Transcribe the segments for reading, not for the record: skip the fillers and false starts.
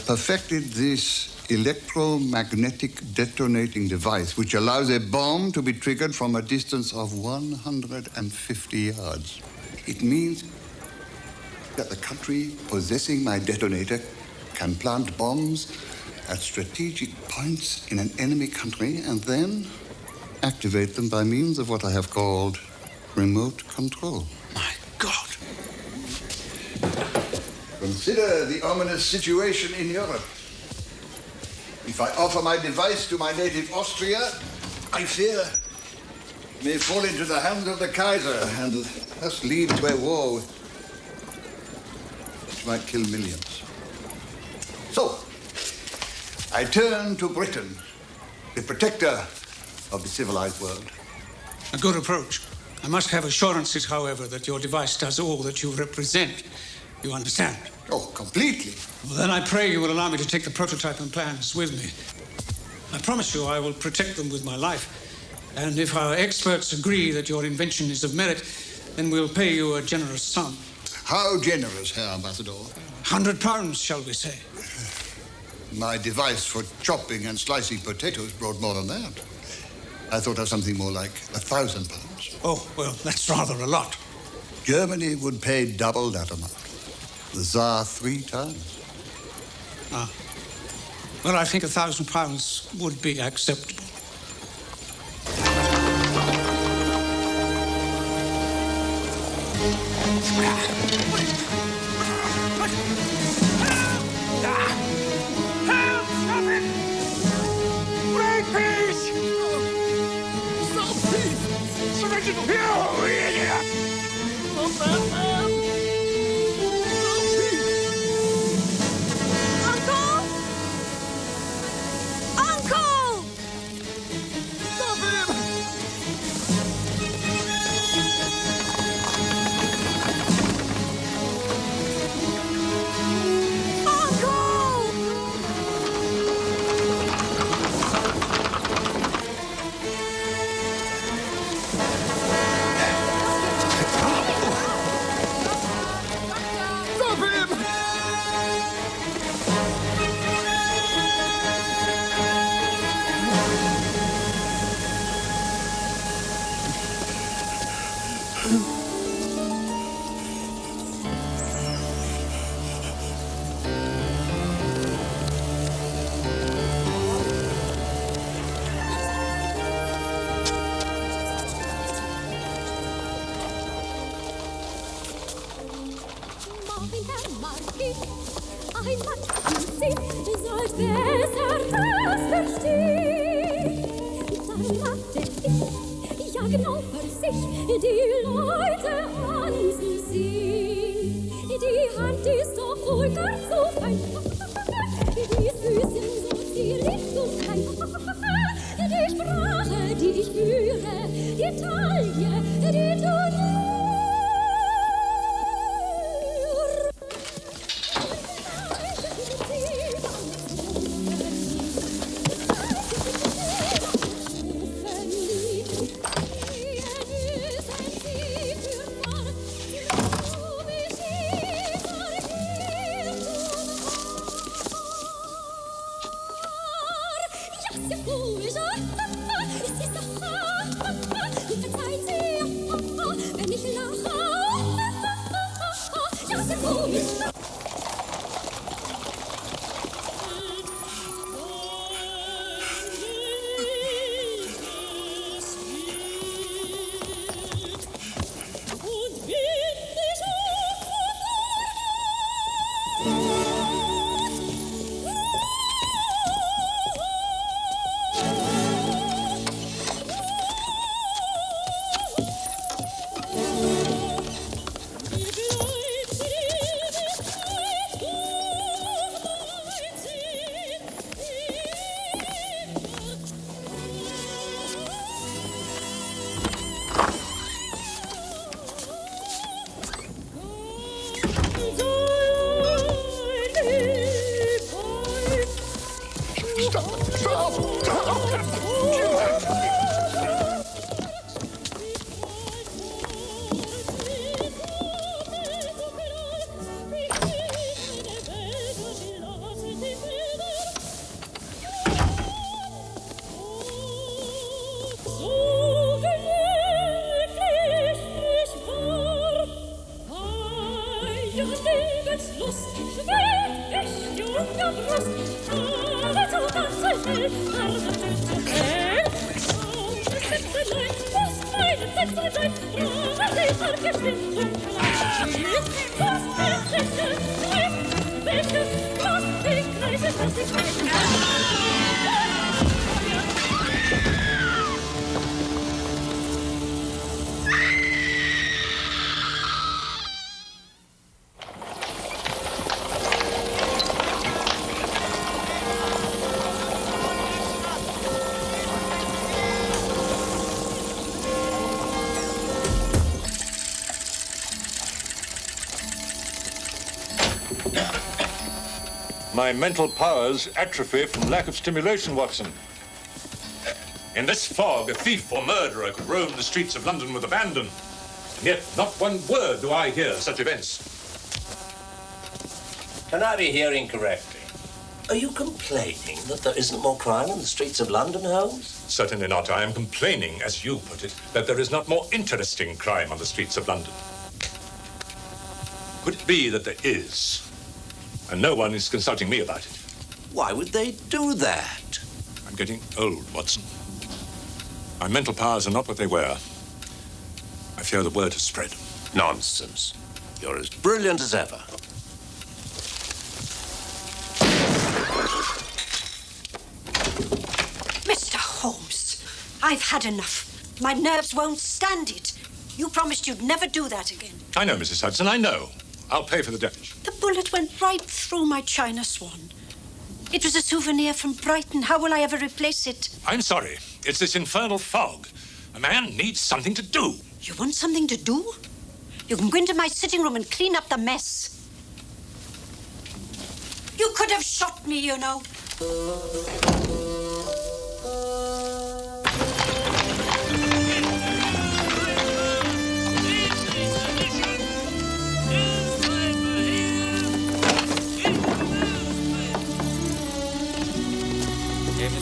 perfected this electromagnetic detonating device which allows a bomb to be triggered from a distance of 150 yards. It means that the country possessing my detonator can plant bombs at strategic points in an enemy country and then activate them by means of what I have called remote control. My God! Consider the ominous situation in Europe. If I offer my device to my native Austria, I fear it may fall into the hands of the Kaiser and thus lead to a war which might kill millions. So, I turn to Britain, the protector of the civilized world. A good approach. I must have assurances, however, that your device does all that you represent. You understand? Oh, completely. Well, then I pray you will allow me to take the prototype and plans with me. I promise you I will protect them with my life. And if our experts agree that your invention is of merit, then we'll pay you a generous sum. How generous, Herr Ambassador? £100, shall we say? My device for chopping and slicing potatoes brought more than that. I thought of something more like £1,000. Oh, well, that's rather a lot. Germany would pay double that amount. The Tsar 3 times. Ah. Well, I think £1,000 would be acceptable. Help! Stop it! Break peace! Stop peace! Original! You idiot! Stop that man! My mental powers atrophy from lack of stimulation, Watson. In this fog, a thief or murderer could roam the streets of London with abandon. And yet, not one word do I hear of such events. Can I be hearing correctly? Are you complaining that there isn't more crime in the streets of London, Holmes? Certainly not. I am complaining, as you put it, that there is not more interesting crime on the streets of London. Could it be that there is? And no one is consulting me about it. Why would they do that? I'm getting old, Watson. My mental powers are not what they were. I fear the word has spread. Nonsense. You're as brilliant as ever. Mr. Holmes, I've had enough. My nerves won't stand it. You promised you'd never do that again. I know, Mrs. Hudson, I know. I'll pay for the damage. The bullet went right through my china swan. It was a souvenir from Brighton. How will I ever replace it? I'm sorry. It's this infernal fog. A man needs something to do. You want something to do? You can go into my sitting room and clean up the mess. You could have shot me, you know.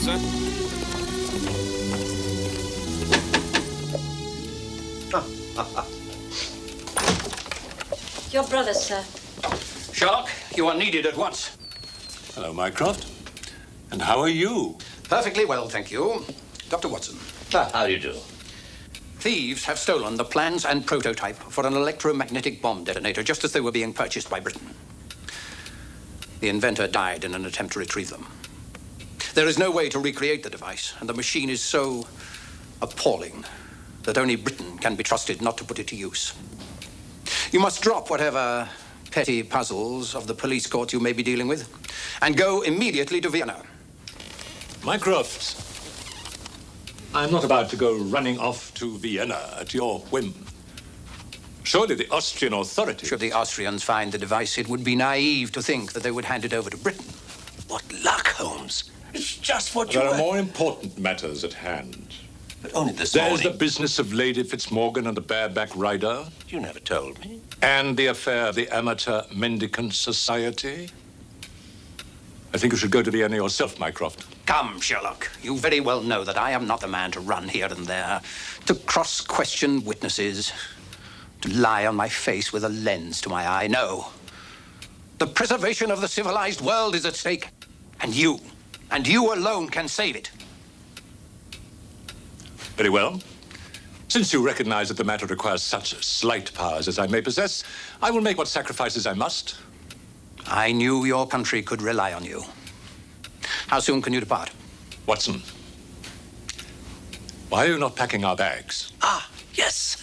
Sir? Your brother, sir. Sherlock, you are needed at once. Hello, Mycroft. And how are you? Perfectly well, thank you. Dr. Watson. How do you do? Thieves have stolen the plans and prototype for an electromagnetic bomb detonator just as they were being purchased by Britain. The inventor died in an attempt to retrieve them. There is no way to recreate the device, and the machine is so appalling that only Britain can be trusted not to put it to use. You must drop whatever petty puzzles of the police court you may be dealing with and go immediately to Vienna. Mycroft, I'm not about to go running off to Vienna at your whim. Surely the Austrian authorities... Should the Austrians find the device, it would be naive to think that they would hand it over to Britain. What luck, Holmes. It's just what you There were... are more important matters at hand. But only this There's morning. the business of Lady Fitzmorgan and the bareback rider. You never told me. And the affair of the Amateur Mendicant Society. I think you should go to Vienna yourself, Mycroft. Come, Sherlock. You very well know that I am not the man to run here and there, to cross-question witnesses, to lie on my face with a lens to my eye. No. The preservation of the civilized world is at stake, and you alone can save it. Very well. Since you recognize that the matter requires such slight powers as I may possess, I will make what sacrifices I must. I knew your country could rely on you. How soon can you depart? Watson, why are you not packing our bags? Ah, yes.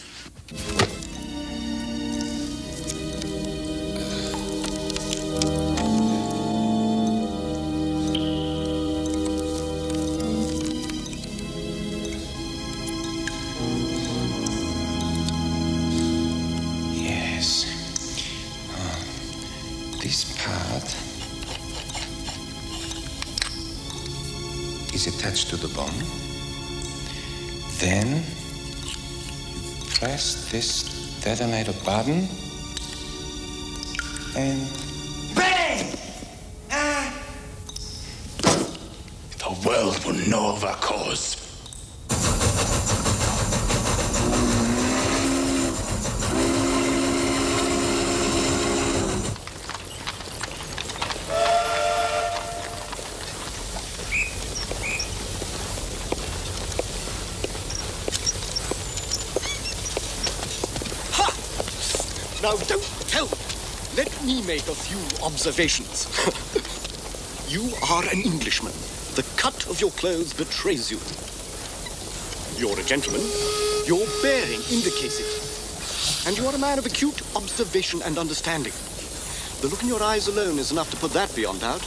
This part is attached to the bomb. Then you press this detonator button and bang! The world will know of our cause. Now, don't tell me. Let me make a few observations. You are an Englishman. The cut of your clothes betrays you. You're a gentleman. Your bearing indicates it. And you are a man of acute observation and understanding. The look in your eyes alone is enough to put that beyond doubt.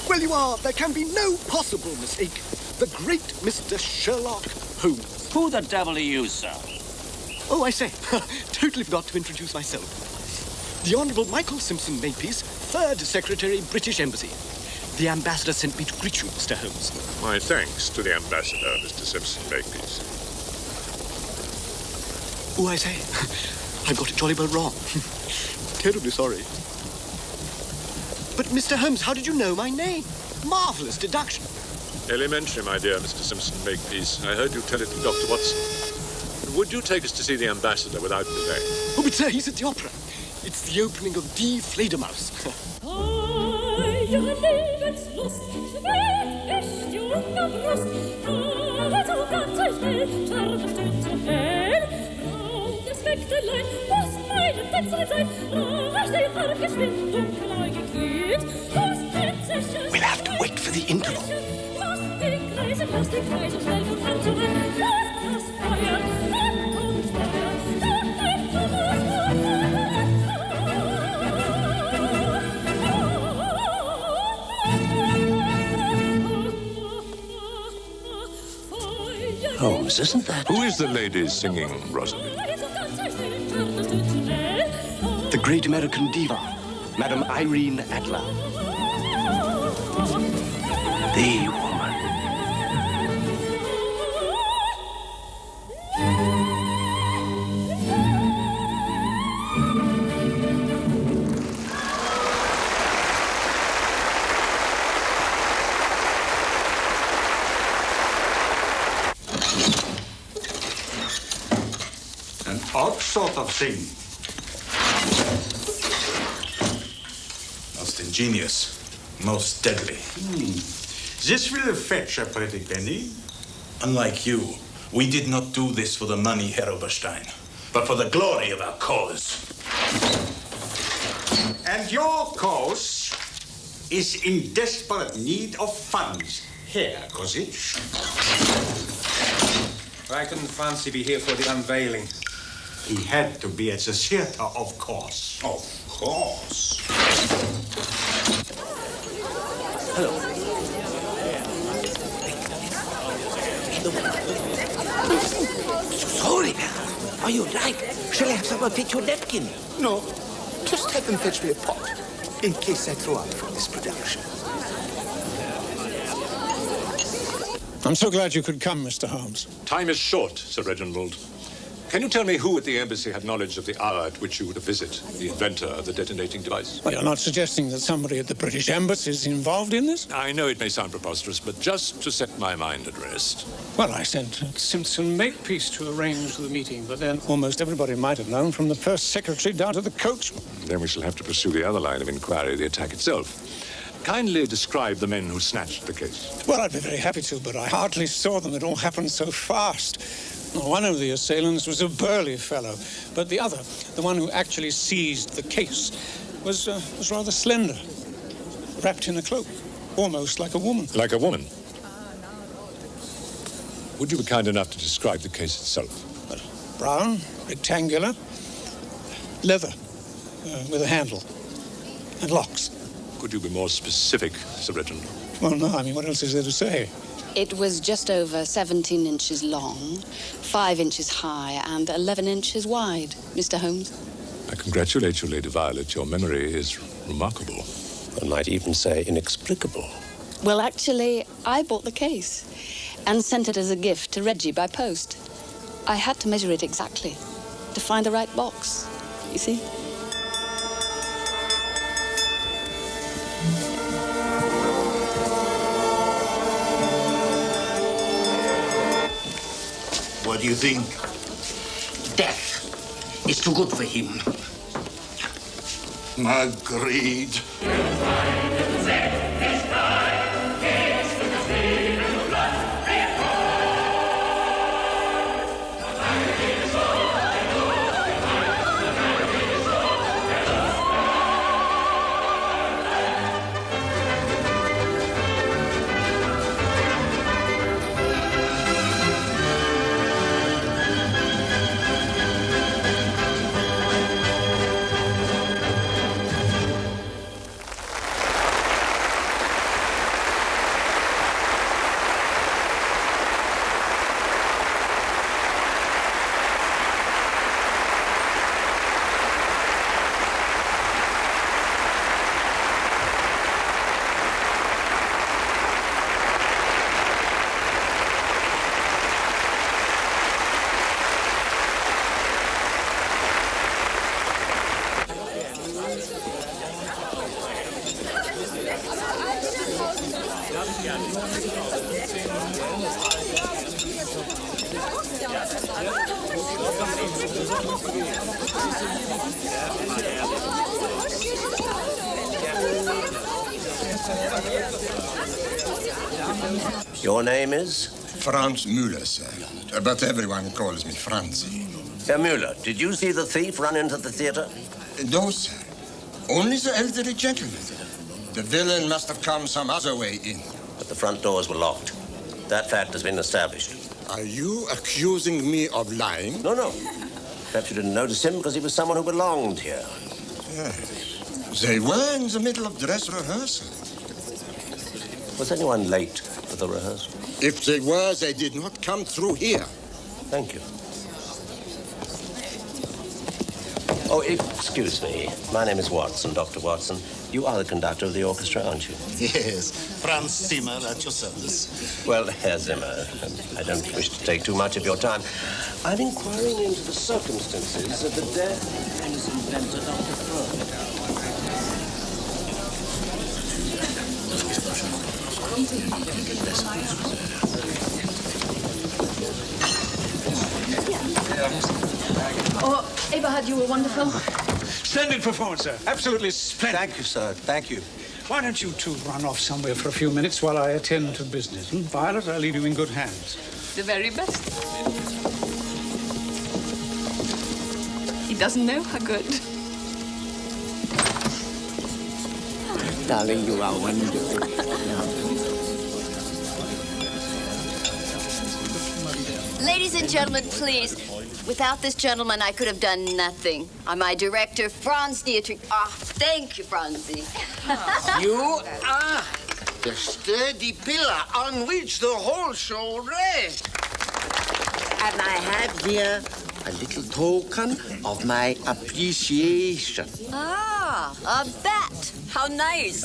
Well, you are. There can be no possible mistake. The great Mr. Sherlock Holmes. Who the devil are you, sir? Oh, I say, totally forgot to introduce myself. The Honourable Michael Simpson Makepeace, 3rd Secretary, British Embassy. The ambassador sent me to greet you, Mr. Holmes. My thanks to the ambassador, Mr. Simpson Makepeace. Oh, I say, I've got it jolly well wrong. Terribly sorry. But, Mr. Holmes, how did you know my name? Marvellous deduction. Elementary, my dear Mr. Simpson Makepeace. I heard you tell it to Dr. Watson. Would you take us to see the ambassador without delay? Oh, but sir, he's at the opera. It's the opening of Die Fledermaus. We'll have to wait for the interval. Holmes, isn't that? Who is the lady singing, Rosalind? The great American diva, Madame Irene Adler. The woman. An odd sort of thing. Most ingenious, most deadly. This will fetch a pretty penny. Unlike you, we did not do this for the money, Herr Oberstein, but for the glory of our cause. And your cause is in desperate need of funds, Herr Kozic. Why couldn't Franz be here for the unveiling? He had to be at the theater, of course. Of course. Hello. Sorry, are you right? Shall I have someone fetch your napkin? No, just have them fetch me a pot, in case I throw up from this production. I'm so glad you could come, Mr. Holmes. Time is short, Sir Reginald. Can you tell me who at the embassy had knowledge of the hour at which you were to visit the inventor of the detonating device? Well, you're not suggesting that somebody at the British Embassy is involved in this? I know it may sound preposterous, but just to set my mind at rest. Well, I sent Simpson Makepeace to arrange the meeting, but then almost everybody might have known, from the first secretary down to the coachman. Then we shall have to pursue the other line of inquiry, the attack itself. Kindly describe the men who snatched the case. Well, I'd be very happy to, but I hardly saw them. It all happened so fast. One of the assailants was a burly fellow, but the other, the one who actually seized the case, was rather slender, wrapped in a cloak, almost like a woman. Like a woman? Would you be kind enough to describe the case itself? Well, brown, rectangular, leather, with a handle, and locks. Could you be more specific, Sir Reginald? Well, no, I mean, what else is there to say? It was just over 17 inches long, 5 inches high, and 11 inches wide, Mr. Holmes. I congratulate you, Lady Violet. Your memory is remarkable. One might even say inexplicable. Well, actually, I bought the case and sent it as a gift to Reggie by post. I had to measure it exactly to find the right box, you see. What do you think? Death is too good for him. Agreed. Your name is? Franz Müller, sir. But everyone calls me Franzi. Herr Müller, did you see the thief run into the theater? No, sir. Only the elderly gentleman. The villain must have come some other way in. But the front doors were locked. That fact has been established. Are you accusing me of lying? No, no. Perhaps you didn't notice him because he was someone who belonged here. Yes. They were in the middle of dress rehearsal. Was anyone late for the rehearsal? If they were, they did not come through here. Thank you. Oh, excuse me. My name is Watson, Dr. Watson. You are the conductor of the orchestra, aren't you? Yes. Franz Zimmer at your service. Well, Herr Zimmer, I don't wish to take too much of your time. I'm inquiring into the circumstances of the death of his inventor, Dr. Freud. Oh, Eberhardt, you were wonderful. Splendid performance, sir. Absolutely splendid. Thank you, sir. Thank you. Why don't you two run off somewhere for a few minutes while I attend to business? Violet, I'll leave you in good hands. The very best. He doesn't know how good. Darling, you are wonderful. Ladies and gentlemen, please. Without this gentleman, I could have done nothing. My director, Franz Dietrich. Thank you, Franzi. You are the sturdy pillar on which the whole show rests. And I have here a little token of my appreciation. A bat. How nice.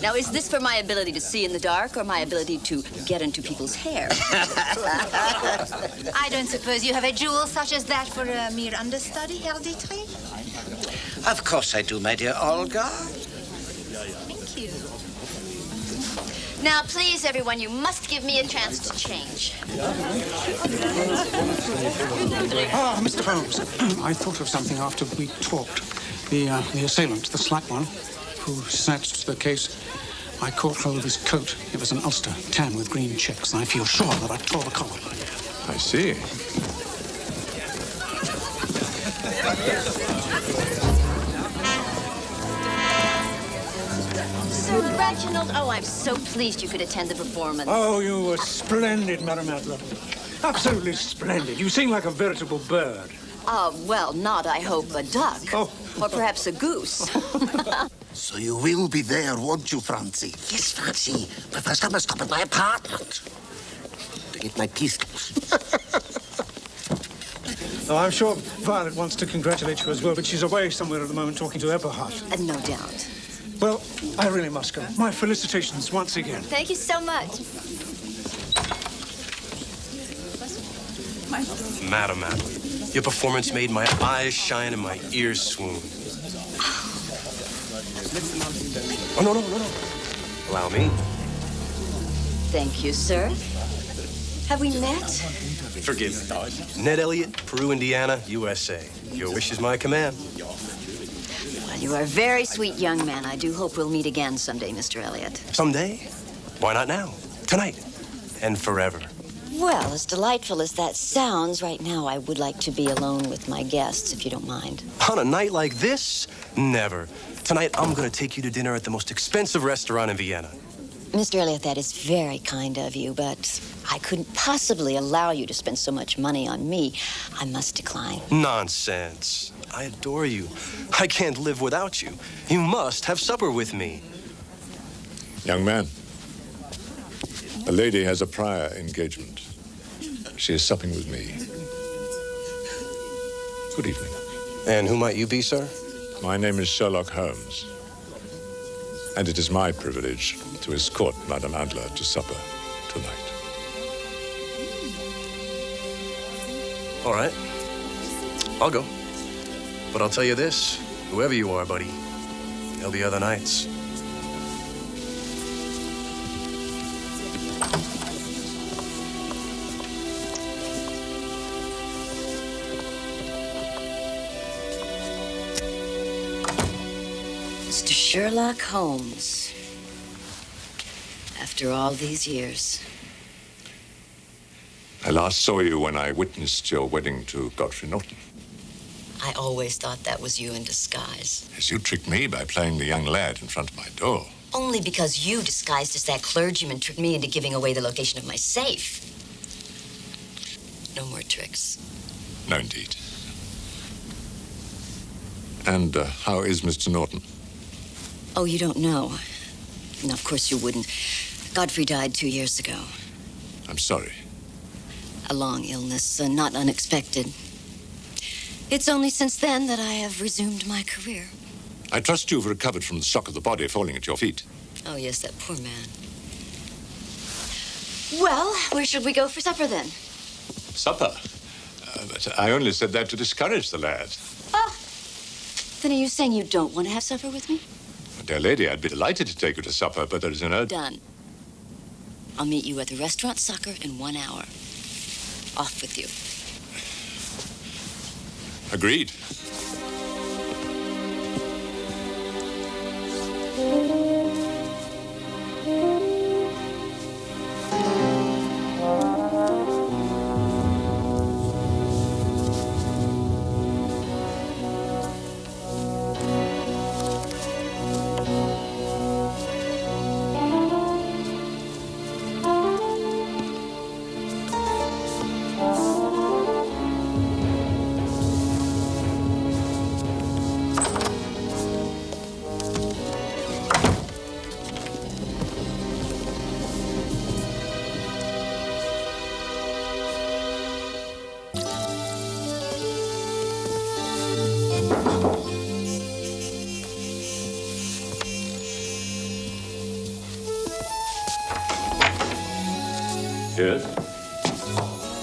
Now, is this for my ability to see in the dark or my ability to get into people's hair? I don't suppose you have a jewel such as that for a mere understudy, Herr Dietrich? Of course I do, my dear Olga. Thank you. Now, please, everyone, you must give me a chance to change. Mr. Holmes, I thought of something after we talked. The assailant, the slack one, who snatched the case, I caught hold of his coat. It was an ulster, tan with green checks, and I feel sure that I tore the collar. I see. Sir Reginald, I'm so pleased you could attend the performance. Oh, you were splendid, Madame Adler. Absolutely splendid. You sing like a veritable bird. Well, not, I hope, a duck. Oh. Or perhaps a goose. So you will be there, won't you, Franzi? Yes, Franzi. But first I must stop at my apartment to get my pistols. Oh, I'm sure Violet wants to congratulate you as well, but she's away somewhere at the moment talking to Eberhardt. No doubt. Well, I really must go. My felicitations once again. Thank you so much. Madam Adler, your performance made my eyes shine and my ears swoon. Oh, no. Allow me. Thank you, sir. Have we met? Forgive me. Ned Elliott, Peru, Indiana, USA. Your wish is my command. Well, you are a very sweet young man. I do hope we'll meet again someday, Mr. Elliott. Someday? Why not now? Tonight. And forever. Well, as delightful as that sounds, right now I would like to be alone with my guests, if you don't mind. On a night like this? Never. Tonight, I'm going to take you to dinner at the most expensive restaurant in Vienna. Mr. Elliott, that is very kind of you, but I couldn't possibly allow you to spend so much money on me. I must decline. Nonsense. I adore you. I can't live without you. You must have supper with me. Young man, a lady has a prior engagement. She is supping with me. Good evening. And who might you be, sir? My name is Sherlock Holmes. And it is my privilege to escort Madame Adler to supper tonight. All right. I'll go. But I'll tell you this, whoever you are, buddy, there'll be other nights. Sherlock Holmes. After all these years. I last saw you when I witnessed your wedding to Godfrey Norton. I always thought that was you in disguise. Yes, you tricked me by playing the young lad in front of my door. Only because you, disguised as that clergyman, tricked me into giving away the location of my safe. No more tricks. No, indeed. And how is Mr. Norton? Oh, you don't know. No, of course you wouldn't. Godfrey died 2 years ago. I'm sorry. A long illness, not unexpected. It's only since then that I have resumed my career. I trust you've recovered from the shock of the body falling at your feet. Oh, yes, that poor man. Well, where should we go for supper, then? Supper? But I only said that to discourage the lad. Oh, then are you saying you don't want to have supper with me? Dear lady, I'd be delighted to take you to supper, but there is an urgent... Done. I'll meet you at the restaurant Sucker in 1 hour. Off with you. Agreed. Yes?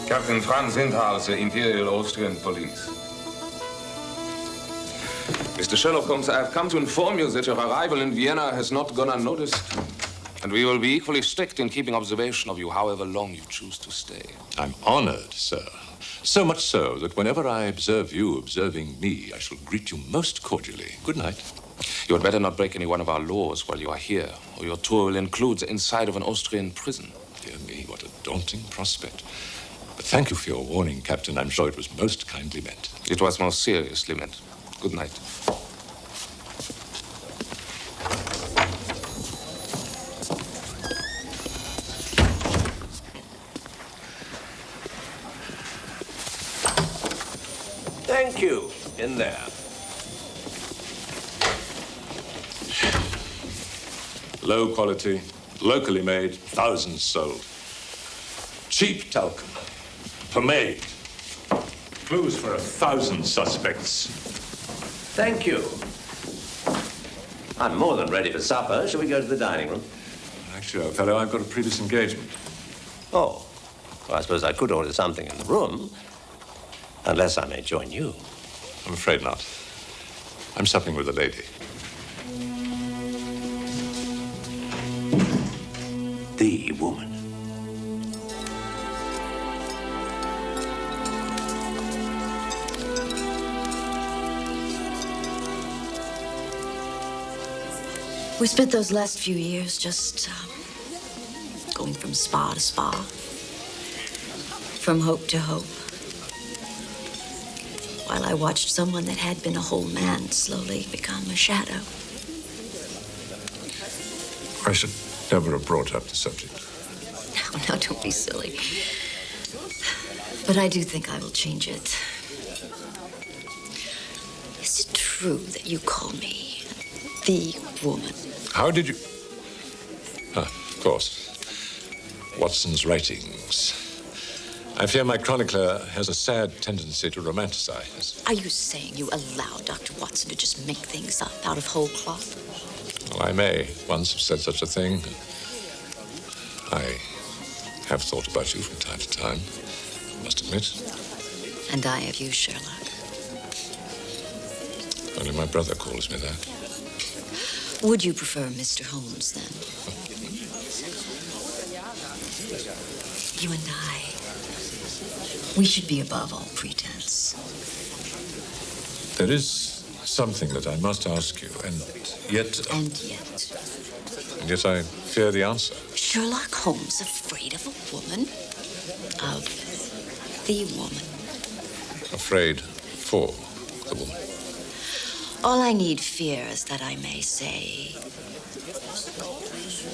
Captain Franz Windhals, the Imperial Austrian Police. Mr. Sherlock Holmes, I have come to inform you that your arrival in Vienna has not gone unnoticed. And we will be equally strict in keeping observation of you, however long you choose to stay. I'm honored, sir. So much so that whenever I observe you observing me, I shall greet you most cordially. Good night. You had better not break any one of our laws while you are here, or your tour will include the inside of an Austrian prison. Dear me, what a daunting prospect. But thank you for your warning, Captain. I'm sure it was most kindly meant. It was most seriously meant. Good night. Thank you. In there. Low quality, locally made, thousands sold. Cheap talcum, pomade, clues for 1,000 suspects. Thank you. I'm more than ready for supper. Shall we go to the dining room? Actually, old fellow, I've got a previous engagement. Oh. Well, I suppose I could order something in the room. Unless I may join you. I'm afraid not. I'm supping with a lady. The woman. We spent those last few years just going from spa to spa, from hope to hope, while I watched someone that had been a whole man slowly become a shadow. I should never have brought up the subject. Now, don't be silly. But I do think I will change it. Is it true that you call me the woman? How did you... of course. Watson's writings. I fear my chronicler has a sad tendency to romanticize. Are you saying you allow Dr. Watson to just make things up out of whole cloth? Well, I may once have said such a thing. I have thought about you from time to time, I must admit. And I of you, Sherlock. Only my brother calls me that. Would you prefer Mr. Holmes, then? You and I, we should be above all pretense. There is something that I must ask you, and yet... And yet? And yet I fear the answer. Sherlock Holmes afraid of a woman? Of the woman? Afraid for the woman. All I need fear is that I may say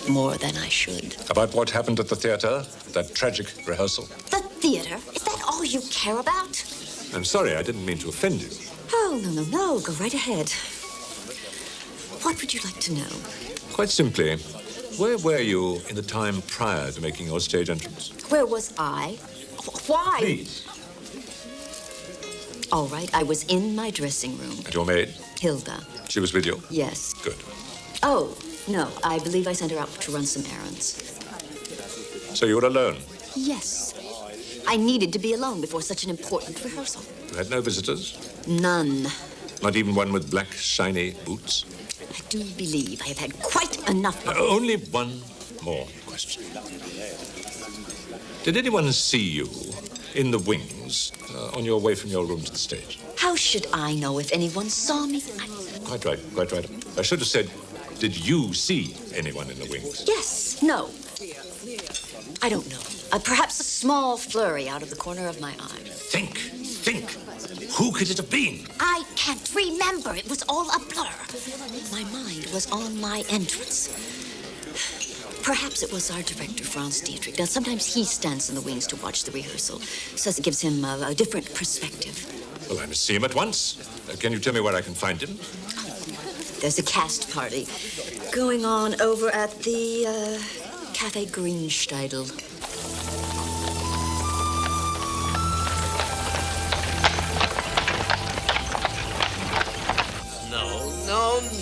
more than I should. About what happened at the theater? That tragic rehearsal? The theater? Is that all you care about? I'm sorry, I didn't mean to offend you. Oh, no. Go right ahead. What would you like to know? Quite simply, where were you in the time prior to making your stage entrance? Where was I? Why? Please. All right, I was in my dressing room. And your maid? Hilda. She was with you? Yes. Good. Oh, no, I believe I sent her out to run some errands. So you were alone? Yes. I needed to be alone before such an important rehearsal. You had no visitors? None. Not even one with black, shiny boots? I do believe I have had quite enough of... Only one more question. Did anyone see you in the wings on your way from your room to the stage? How should I know if anyone saw me? Quite right. I should have said, did you see anyone in the wings? Yes. No. I don't know. Perhaps a small flurry out of the corner of my eye. Think. Who could it have been? I can't remember. It was all a blur. My mind was on my entrance. Perhaps it was our director, Franz Dietrich. Now, sometimes he stands in the wings to watch the rehearsal. Says it gives him a different perspective. Well, I must see him at once. Can you tell me where I can find him? There's a cast party going on over at the Cafe Greensteidl.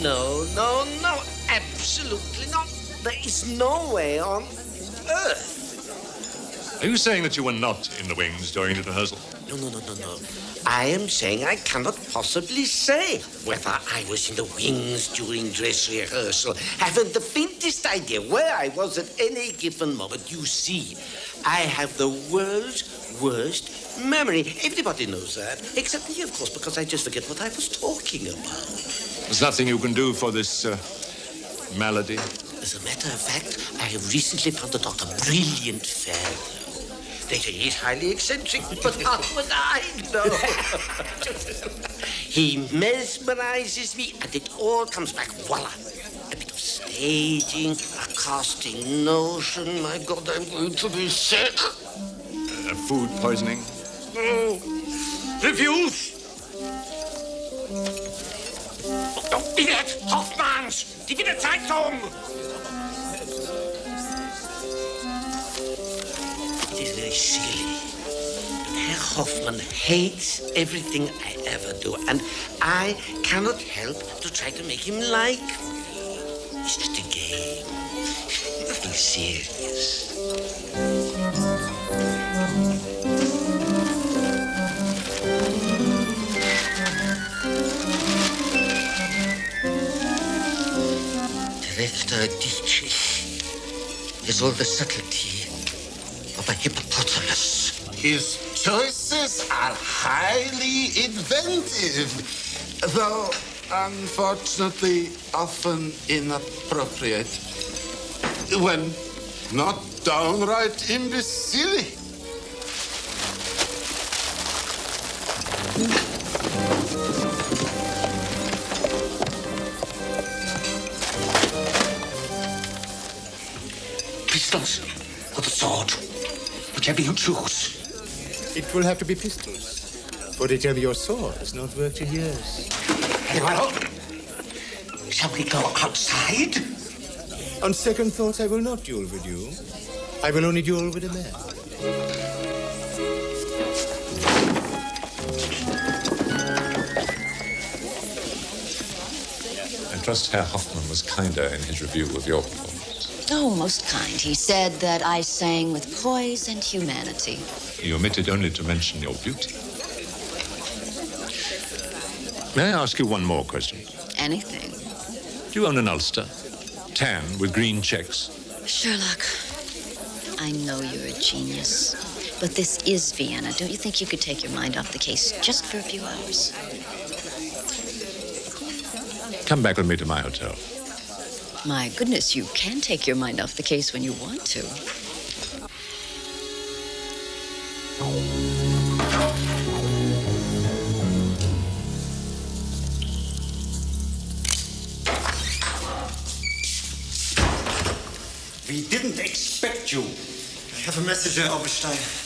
No. Absolutely not. There is no way on earth. Are you saying that you were not in the wings during the rehearsal? No. I am saying I cannot possibly say whether I was in the wings during dress rehearsal. Haven't the faintest idea where I was at any given moment. You see, I have the world's worst memory. Everybody knows that, except me, of course, because I just forget what I was talking about. There's nothing you can do for this malady? As a matter of fact, I have recently found a doctor, brilliant fellow. They say he's highly eccentric, but how would I know? He mesmerizes me, and it all comes back, voila. A bit of staging, a casting notion. My God, I'm going to be sick. Food poisoning? Reviews. Elliot, Hoffmanns, die Wiener Zeitung. It is very silly, but Herr Hoffmann hates everything I ever do, and I cannot help to try to make him like me. It's just a game, nothing serious. Director Dietrich is all the subtlety of a hippopotamus. His choices are highly inventive, though unfortunately often inappropriate, when not downright imbecile. Pistols or the sword, whichever you choose. It will have to be pistols, for to tell your sword has not worked in years. Very well. Shall we go outside? On second thoughts, I will not duel with you. I will only duel with a man. I trust Herr Hoffmann was kinder in his review of your performance. Oh, most kind. He said that I sang with poise and humanity. He omitted only to mention your beauty. May I ask you one more question? Anything. Do you own an ulster? Tan with green checks? Sherlock, I know you're a genius, but this is Vienna. Don't you think you could take your mind off the case just for a few hours? Come back with me to my hotel. My goodness, you can take your mind off the case when you want to. We didn't expect you. I have a message, Herr Oberstein.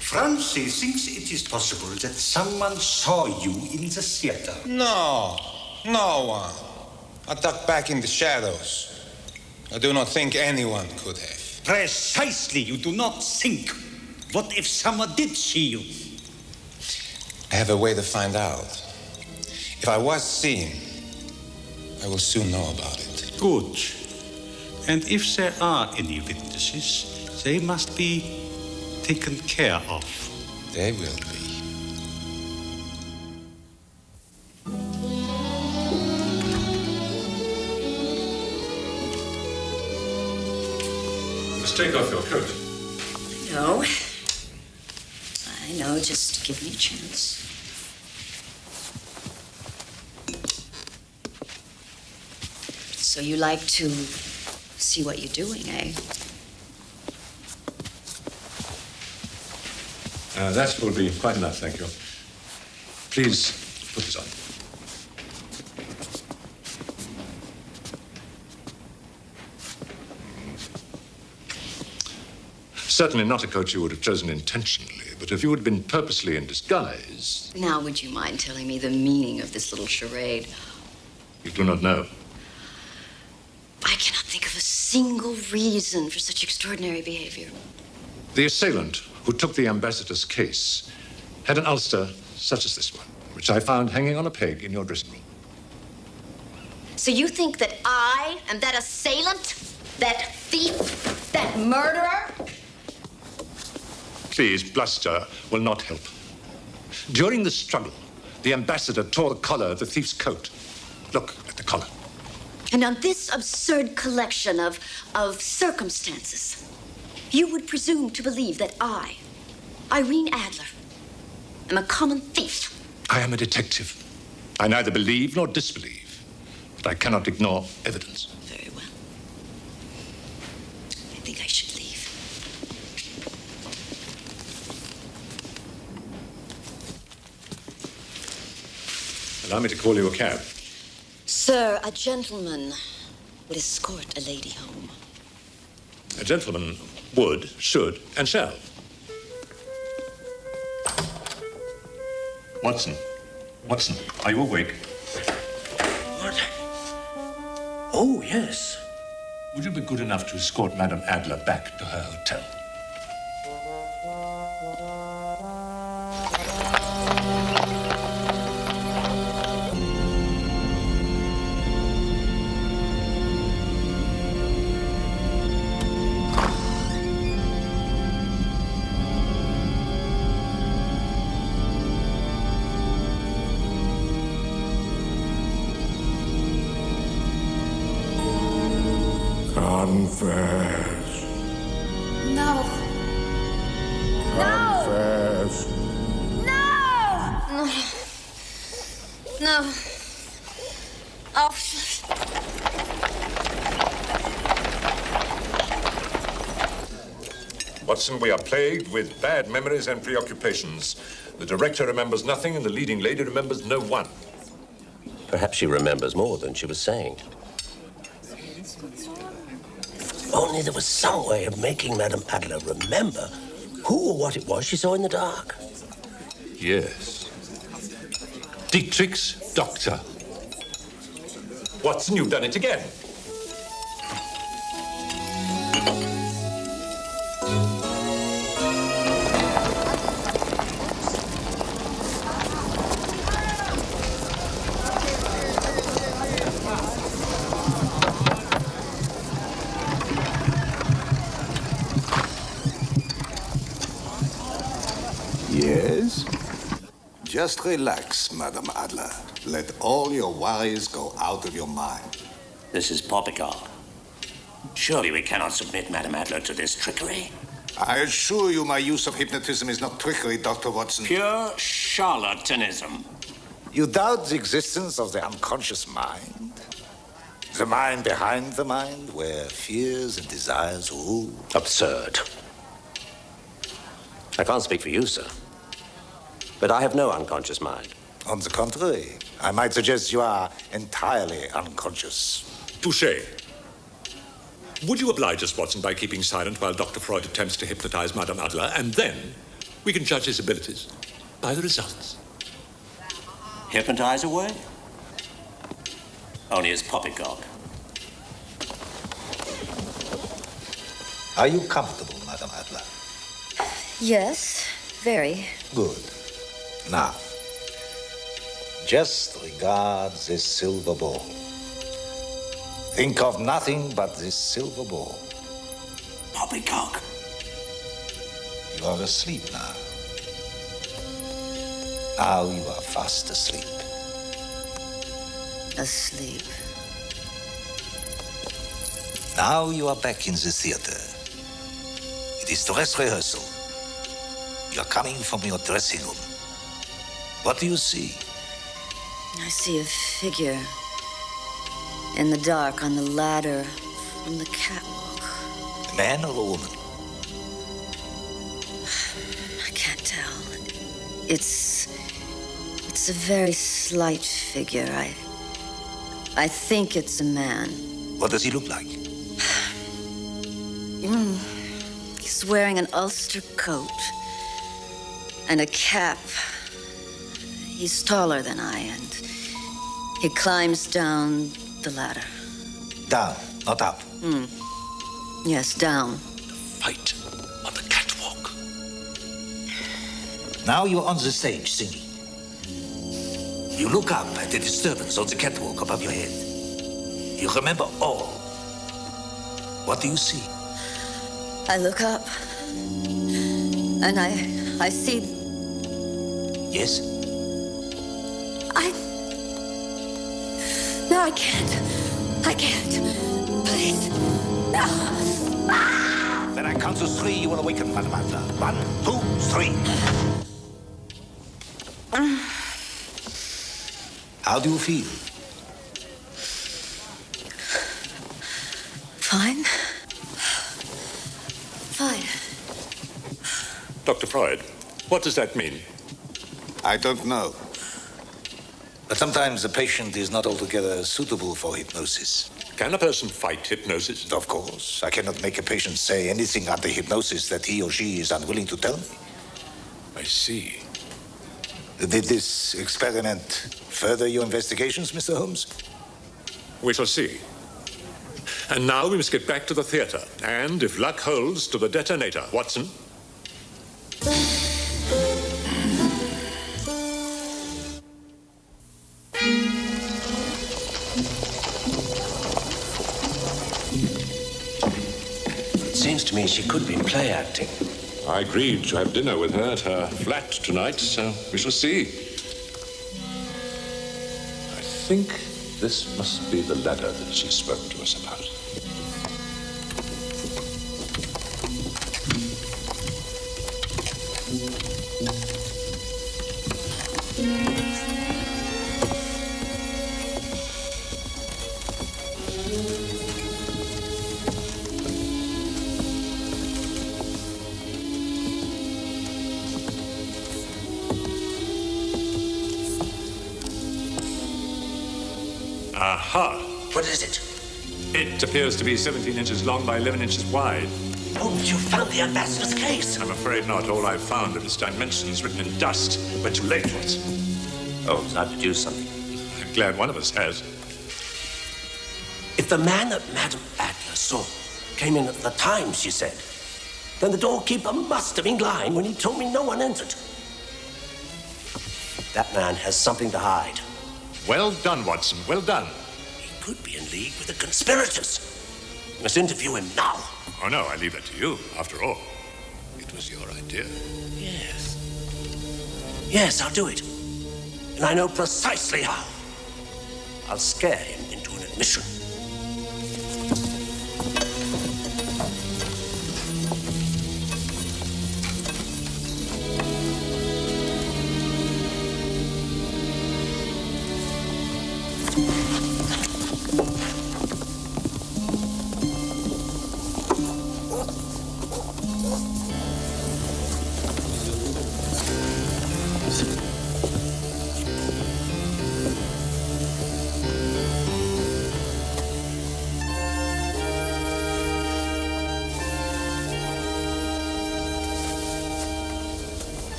Franz thinks it is possible that someone saw you in the theater. No, no one. I ducked back in the shadows. I do not think anyone could have. Precisely, you do not think. What if someone did see you? I have a way to find out. If I was seen, I will soon know about it. Good. And if there are any witnesses, they must be taken care of. They will be. You must take off your coat. No. I know, just give me a chance. So you like to see what you're doing, eh? That will be quite enough, thank you. Please put this on. Certainly not a coat you would have chosen intentionally, but if you had been purposely in disguise... Now, would you mind telling me the meaning of this little charade? You do not know. I cannot think of a single reason for such extraordinary behavior. The assailant who took the ambassador's case had an ulster such as this one, which I found hanging on a peg in your dressing room. So you think that I am that assailant? That thief? That murderer? Please, bluster will not help. During the struggle, the ambassador tore the collar of the thief's coat. Look at the collar. And on this absurd collection of circumstances, you would presume to believe that I, Irene Adler, am a common thief. I am a detective. I neither believe nor disbelieve, but I cannot ignore evidence. Very well. I think I should leave. Allow me to call you a cab. Sir, a gentleman would escort a lady home. A gentleman would, should, and shall. Watson. Watson, are you awake? What? Oh, yes. Would you be good enough to escort Madame Adler back to her hotel? Confess. No. Confess. No! No. Oh. Watson, we are plagued with bad memories and preoccupations. The director remembers nothing and the leading lady remembers no one. Perhaps she remembers more than she was saying. Only there was some way of making Madame Adler remember who or what it was she saw in the dark. Yes. Dietrich's doctor. Watson, you've done it again. Yes? Just relax, Madame Adler. Let all your worries go out of your mind. This is poppycock. Surely we cannot submit Madame Adler to this trickery. I assure you my use of hypnotism is not trickery, Dr. Watson. Pure charlatanism. You doubt the existence of the unconscious mind? The mind behind the mind, where fears and desires rule? Absurd. I can't speak for you, sir. But I have no unconscious mind. On the contrary, I might suggest you are entirely unconscious. Touché. Would you oblige us, Watson, by keeping silent while Dr. Freud attempts to hypnotize Madame Adler, and then we can judge his abilities by the results. Hypnotize away? Only as poppycock. Are you comfortable, Madame Adler? Yes, very. Good. Now, just regard this silver ball. Think of nothing but this silver ball. Poppycock. You are asleep now. Now you are fast asleep. Asleep. Now you are back in the theater. It is dress rehearsal. You are coming from your dressing room. What do you see? I see a figure in the dark on the ladder from the catwalk. A man or a woman? I can't tell. It's a very slight figure. I think it's a man. What does he look like? He's wearing an Ulster coat and a cap. He's taller than I, and he climbs down the ladder. Down, not up. Yes, down. Fight on the catwalk. Now you're on the stage singing. You look up at the disturbance on the catwalk above your head. You remember all. What do you see? I look up, and I see... Yes? No, I can't. I can't. Please. No. When I count to 3, you will awaken, Madame Adler. 1, 2, 3. How do you feel? Fine. Fine. Dr. Freud, what does that mean? I don't know. But sometimes the patient is not altogether suitable for hypnosis. Can a person fight hypnosis? Of course. I cannot make a patient say anything under hypnosis that he or she is unwilling to tell me. I see. Did this experiment further your investigations, Mr. Holmes? We shall see. And now we must get back to the theater. And, if luck holds, to the detonator. Watson? It seems to me she could be play acting. I agreed to have dinner with her at her flat tonight, so we shall see. I think this must be the ladder that she spoke to us about. Aha! What is it? It appears to be 17 inches long by 11 inches wide. Oh, you found the ambassador's case. I'm afraid not. All I've found of its dimensions written in dust. But too late, Watson. Oh, I've deduced something. I'm glad one of us has. If the man that Madame Adler saw came in at the time she said, then the doorkeeper must have been lying when he told me no one entered. That man has something to hide. Well done, Watson. Well done. He could be in league with the conspirators. We must interview him now. Oh, no, I leave that to you. After all, it was your idea. Yes. Yes, I'll do it. And I know precisely how. I'll scare him into an admission.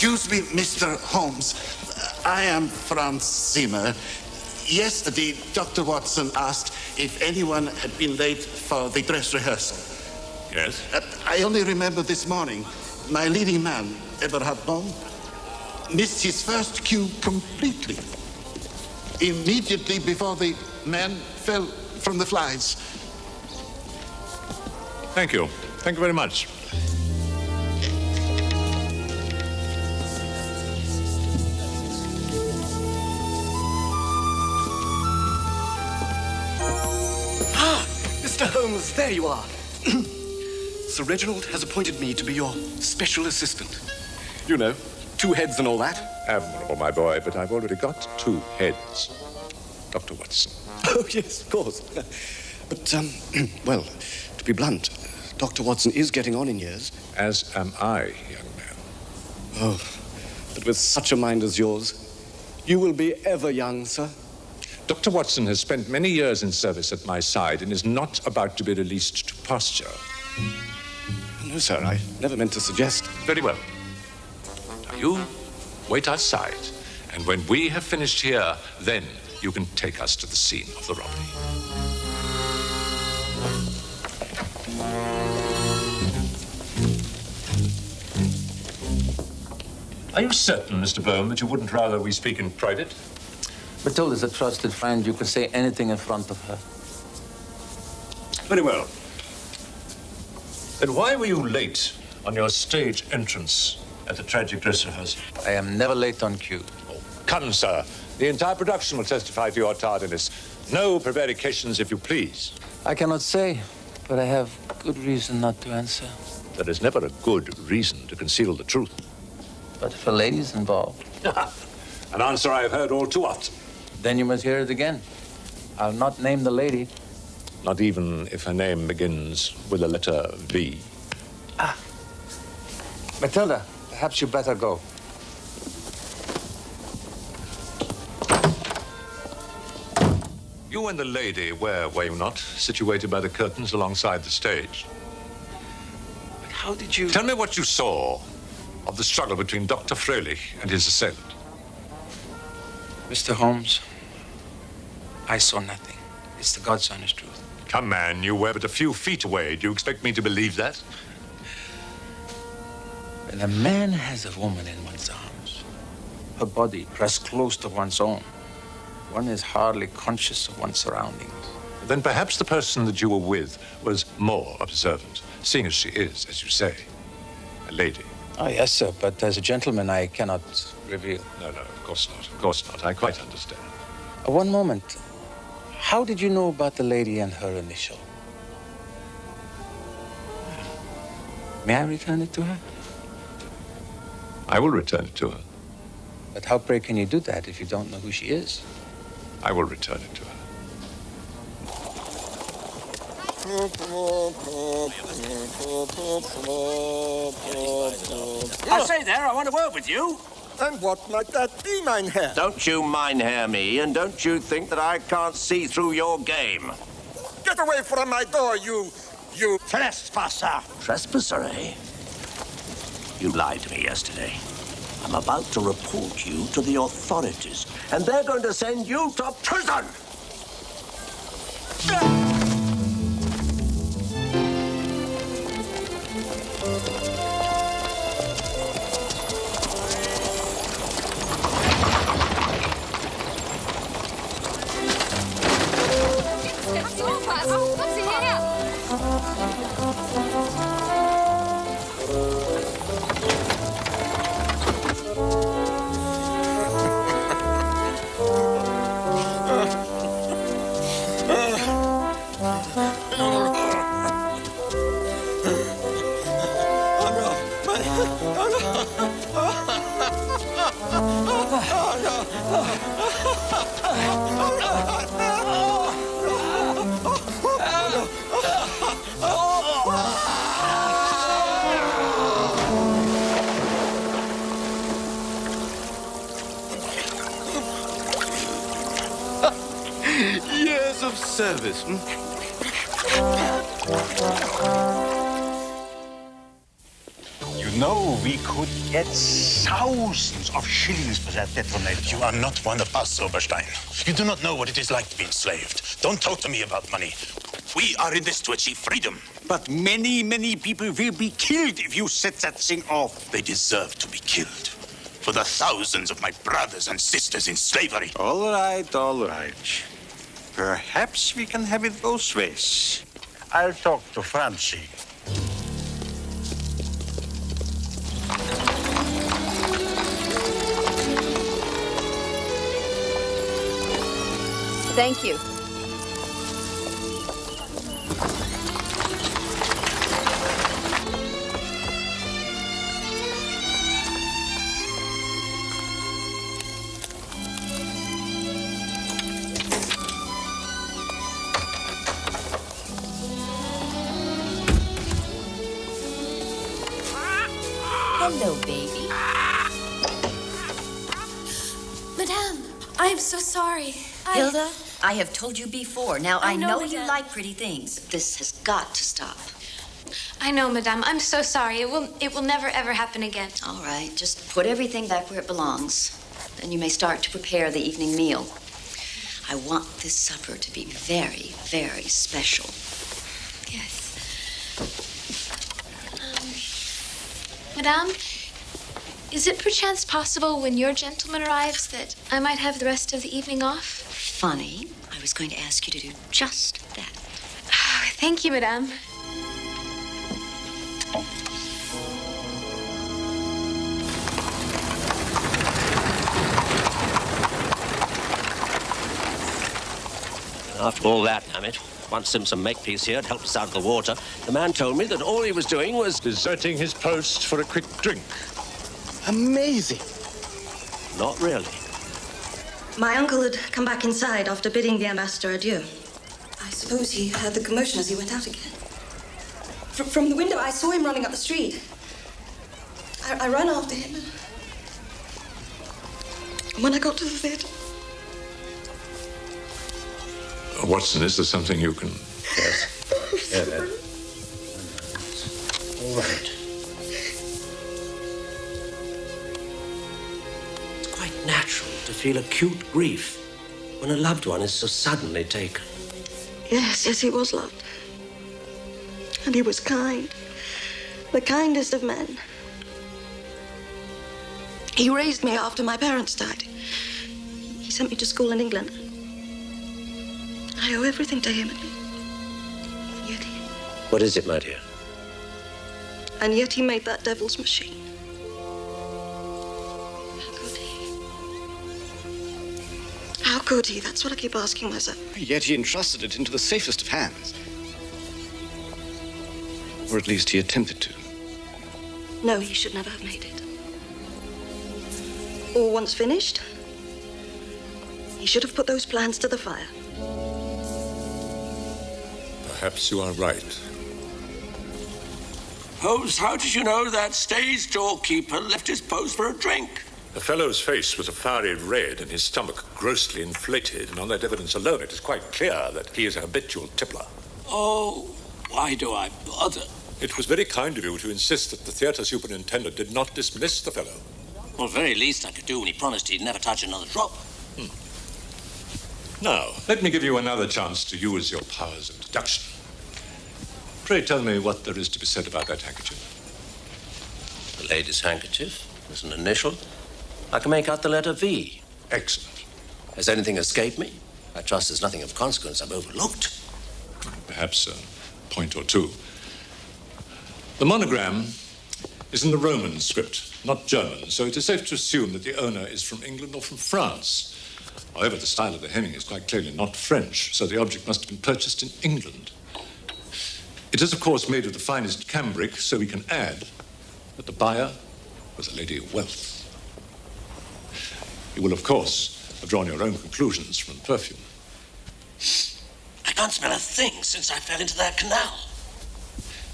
Excuse me, Mr. Holmes. I am Franz Zimmer. Yesterday, Dr. Watson asked if anyone had been late for the dress rehearsal. Yes? I only remember this morning, my leading man, Eberhardt Bohm, missed his first cue completely. Immediately before the man fell from the flies. Thank you. Thank you very much. Mr. Holmes, there you are. Sir Reginald has appointed me to be your special assistant. You know, 2 heads and all that. Admirable, my boy, but I've already got 2 heads. Dr. Watson. Oh, yes, of course. But, well, to be blunt, Dr. Watson is getting on in years. As am I, young man. Oh, but with such a mind as yours, you will be ever young, sir. Dr. Watson has spent many years in service at my side and is not about to be released to pasture. No, sir, I never meant to suggest. Very well. Now, you wait outside, and when we have finished here, then you can take us to the scene of the robbery. Are you certain, Mr. Bohm, that you wouldn't rather we speak in private? Matilda's a trusted friend. You can say anything in front of her. Very well. Then why were you late on your stage entrance at the tragic dress rehearsal? I am never late on cue. Oh, come, sir. The entire production will testify to your tardiness. No prevarications, if you please. I cannot say, but I have good reason not to answer. There is never a good reason to conceal the truth. But if a lady's involved... An answer I have heard all too often. Then you must hear it again. I'll not name the lady. Not even if her name begins with the letter V. Ah. Matilda, perhaps you better go. You and the lady were you not, situated by the curtains alongside the stage? But how did you... Tell me what you saw of the struggle between Dr. Froelich and his assailant. Mr. Holmes, I saw nothing. It's the God's honest truth. Come, man, you were but a few feet away. Do you expect me to believe that? When a man has a woman in one's arms, her body pressed close to one's own, one is hardly conscious of one's surroundings. Then perhaps the person that you were with was more observant, seeing as she is, as you say, a lady. Oh, yes, sir, but as a gentleman, I cannot reveal. No, of course not. Of course not. I quite understand. One moment. How did you know about the lady and her initial? May I return it to her? I will return it to her. But how, pray, can you do that if you don't know who she is? I will return it to her. I say there, I want a word with you. And what might that be, mein Herr? Don't you mein-herr me, and don't you think that I can't see through your game. Get away from my door, you trespasser. Trespasser, eh? You lied to me yesterday. I'm about to report you to the authorities, and they're going to send you to prison! Kommen Sie hierher! Years of service. You know, we could get thousands of shillings for that detonator. You are not one of us, Oberstein. You do not know what it is like to be enslaved. Don't talk to me about money. We are in this to achieve freedom. But many, many people will be killed if you set that thing off. They deserve to be killed. For the thousands of my brothers and sisters in slavery. All right, all right. Perhaps we can have it both ways. I'll talk to Franz. Thank you. Hello, baby. Madame, I am so sorry. Hilda, I have told you before. Now, I know you Madame. like pretty things. This has got to stop. I know, Madame. I'm so sorry. It will never, ever happen again. All right, just put everything back where it belongs. Then you may start to prepare the evening meal. I want this supper to be very, very special. Yes. Madame, is it perchance possible when your gentleman arrives that I might have the rest of the evening off? Funny. I was going to ask you to do just that. Thank you, Madame. After all that, damn it, once Simpson Makepeace here had helped us out of the water, the man told me that all he was doing was deserting his post for a quick drink. Amazing. Not really. My uncle had come back inside after bidding the ambassador adieu. I suppose he heard the commotion as he went out again. From the window, I saw him running up the street. I ran after him. And when I got to the theatre... Watson, is there something you can... Yes. Here, then. All right. It's quite natural to feel acute grief when a loved one is so suddenly taken. Yes, he was loved. And he was kind. The kindest of men. He raised me after my parents died. He sent me to school in England. I owe everything to him, and yet he... What is it, my dear? And yet he made that devil's machine. How could he? That's what I keep asking myself. Yet he entrusted it into the safest of hands. Or at least he attempted to. No, he should never have made it. Or once finished, he should have put those plans to the fire. Perhaps you are right. Holmes, how did you know that stage doorkeeper left his post for a drink? The fellow's face was a fiery red and his stomach grossly inflated, and on that evidence alone it is quite clear that he is a habitual tippler. Oh, why do I bother? It was very kind of you to insist that the theatre superintendent did not dismiss the fellow. Well, very least I could do when he promised he'd never touch another drop. Now, let me give you another chance to use your powers of deduction. Pray tell me what there is to be said about that handkerchief. The lady's handkerchief is an initial. I can make out the letter V. Excellent. Has anything escaped me? I trust there's nothing of consequence I've overlooked. Perhaps a point or two. The monogram is in the Roman script, not German, so it is safe to assume that the owner is from England or from France. However, the style of the hemming is quite clearly not French, so the object must have been purchased in England. It is, of course, made of the finest cambric, so we can add that the buyer was a lady of wealth. You will, of course, have drawn your own conclusions from the perfume. I can't smell a thing since I fell into that canal.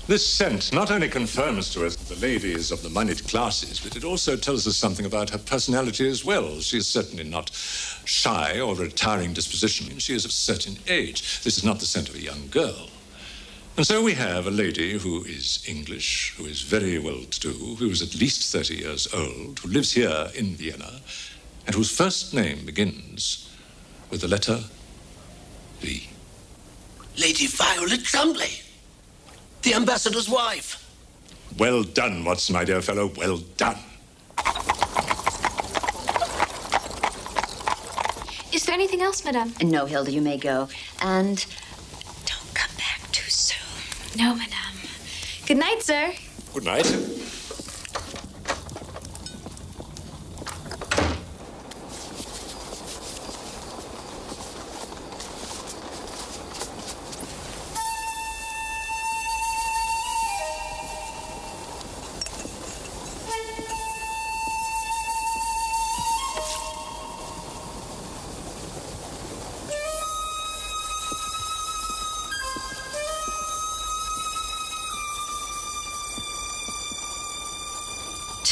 This scent not only confirms to us that the lady is of the moneyed classes, but it also tells us something about her personality as well. She is certainly not shy or a retiring disposition. She is of a certain age. This is not the scent of a young girl. And so we have a lady who is English, who is very well-to-do, who is at least 30 years old, who lives here in Vienna, and whose first name begins with the letter V. Lady Violet Cholmondley, the ambassador's wife. Well done, Watson, my dear fellow, well done. Is there anything else, madame? No, Hilda, you may go. And Don't come back too soon. No, madame. Good night, sir. Good night.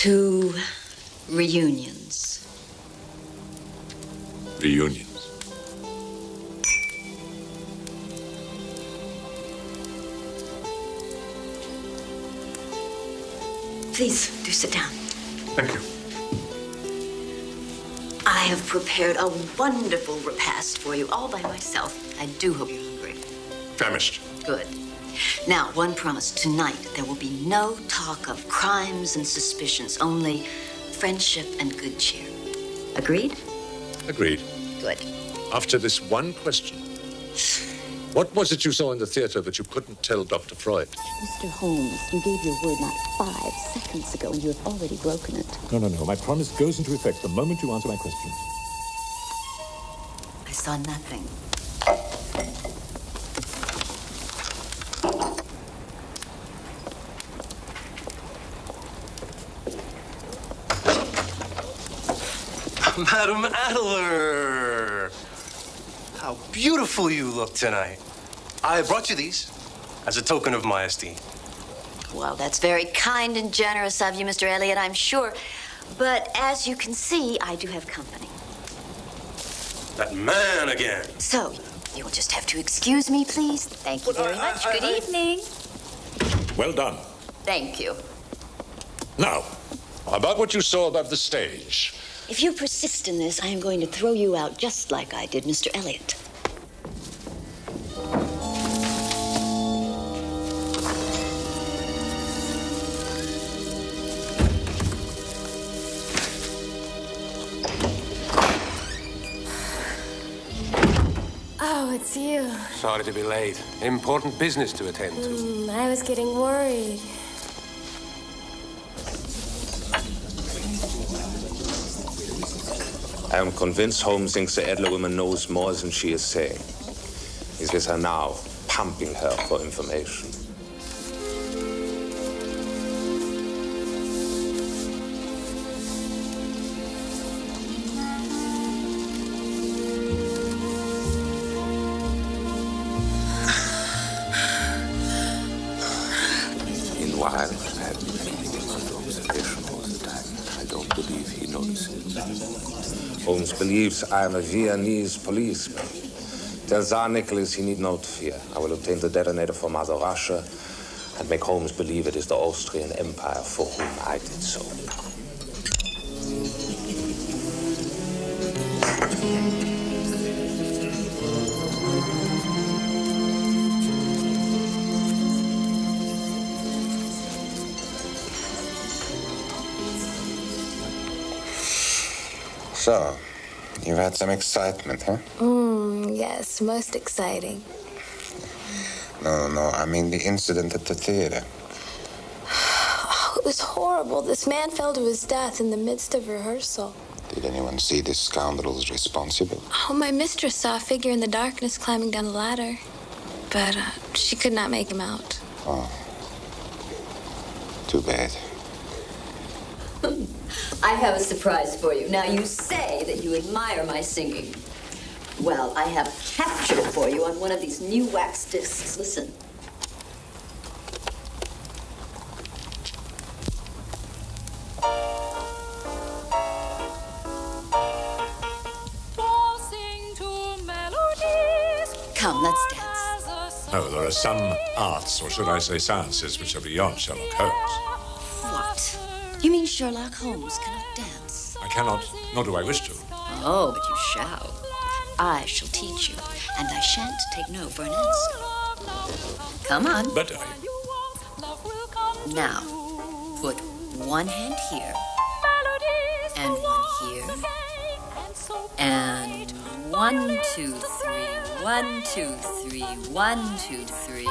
two reunions. Reunions. Please, do sit down. Thank you. I have prepared a wonderful repast for you all by myself. I do hope you're hungry. Famished. Good. Now, one promise. Tonight, there will be no talk of crimes and suspicions, only friendship and good cheer. Agreed? Agreed. Good. After this one question, what was it you saw in the theater that you couldn't tell Dr. Freud? Mr. Holmes, you gave your word not 5 seconds ago, and you have already broken it. No. My promise goes into effect the moment you answer my question. I saw nothing. Madame Adler! How beautiful you look tonight. I brought you these as a token of my esteem. Well, that's very kind and generous of you, Mr. Elliott, I'm sure. But as you can see, I do have company. That man again. So, you will just have to excuse me, please. Thank you very much. Good evening. Well done. Thank you. Now, about what you saw above the stage. If you persist in this, I am going to throw you out just like I did Mr. Elliott. Oh, it's you. Sorry to be late. Important business to attend to. I was getting worried. I am convinced Holmes thinks the Adler woman knows more than she is saying. He's with her now, pumping her for information. Meanwhile, I have been making an observation all the time. I don't believe he notices. Holmes believes I am a Viennese policeman. Tell Tsar Nicholas he need not fear. I will obtain the detonator from Mother Russia and make Holmes believe it is the Austrian Empire for whom I did so. So, you've had some excitement, huh? Yes, most exciting. No, I mean the incident at the theater. Oh, it was horrible. This man fell to his death in the midst of rehearsal. Did anyone see the scoundrels responsible? Oh, my mistress saw a figure in the darkness climbing down the ladder. But she could not make him out. Oh. Too bad. I have a surprise for you. Now, you say that you admire my singing. Well, I have captured it for you on one of these new wax discs. Listen. Come, let's dance. Oh, there are some arts, or should I say sciences, which are beyond Sherlock Holmes. What? You mean Sherlock Holmes cannot dance? I cannot, nor do I wish to. Oh, but you shall. I shall teach you, and I shan't take no for an answer. Come on. But Now, put one hand here, and one here, and 1, 2, 3, 1, 2, 3, 1, 2, 3.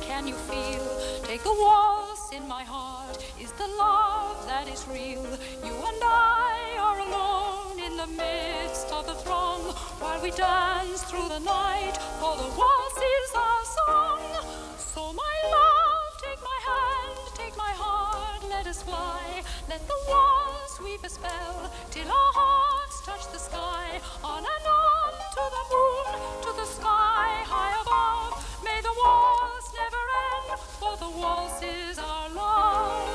Can you feel? Take a waltz in my heart is the love that is real. You and I are alone in the midst of the throng while we dance through the night, for the waltz is our song. So my love, take my hand, take my heart, let us fly. Let the waltz weave a spell till our hearts touch the sky. On and on to the moon, to the sky high above. May the waltz never end, for the waltz is our love.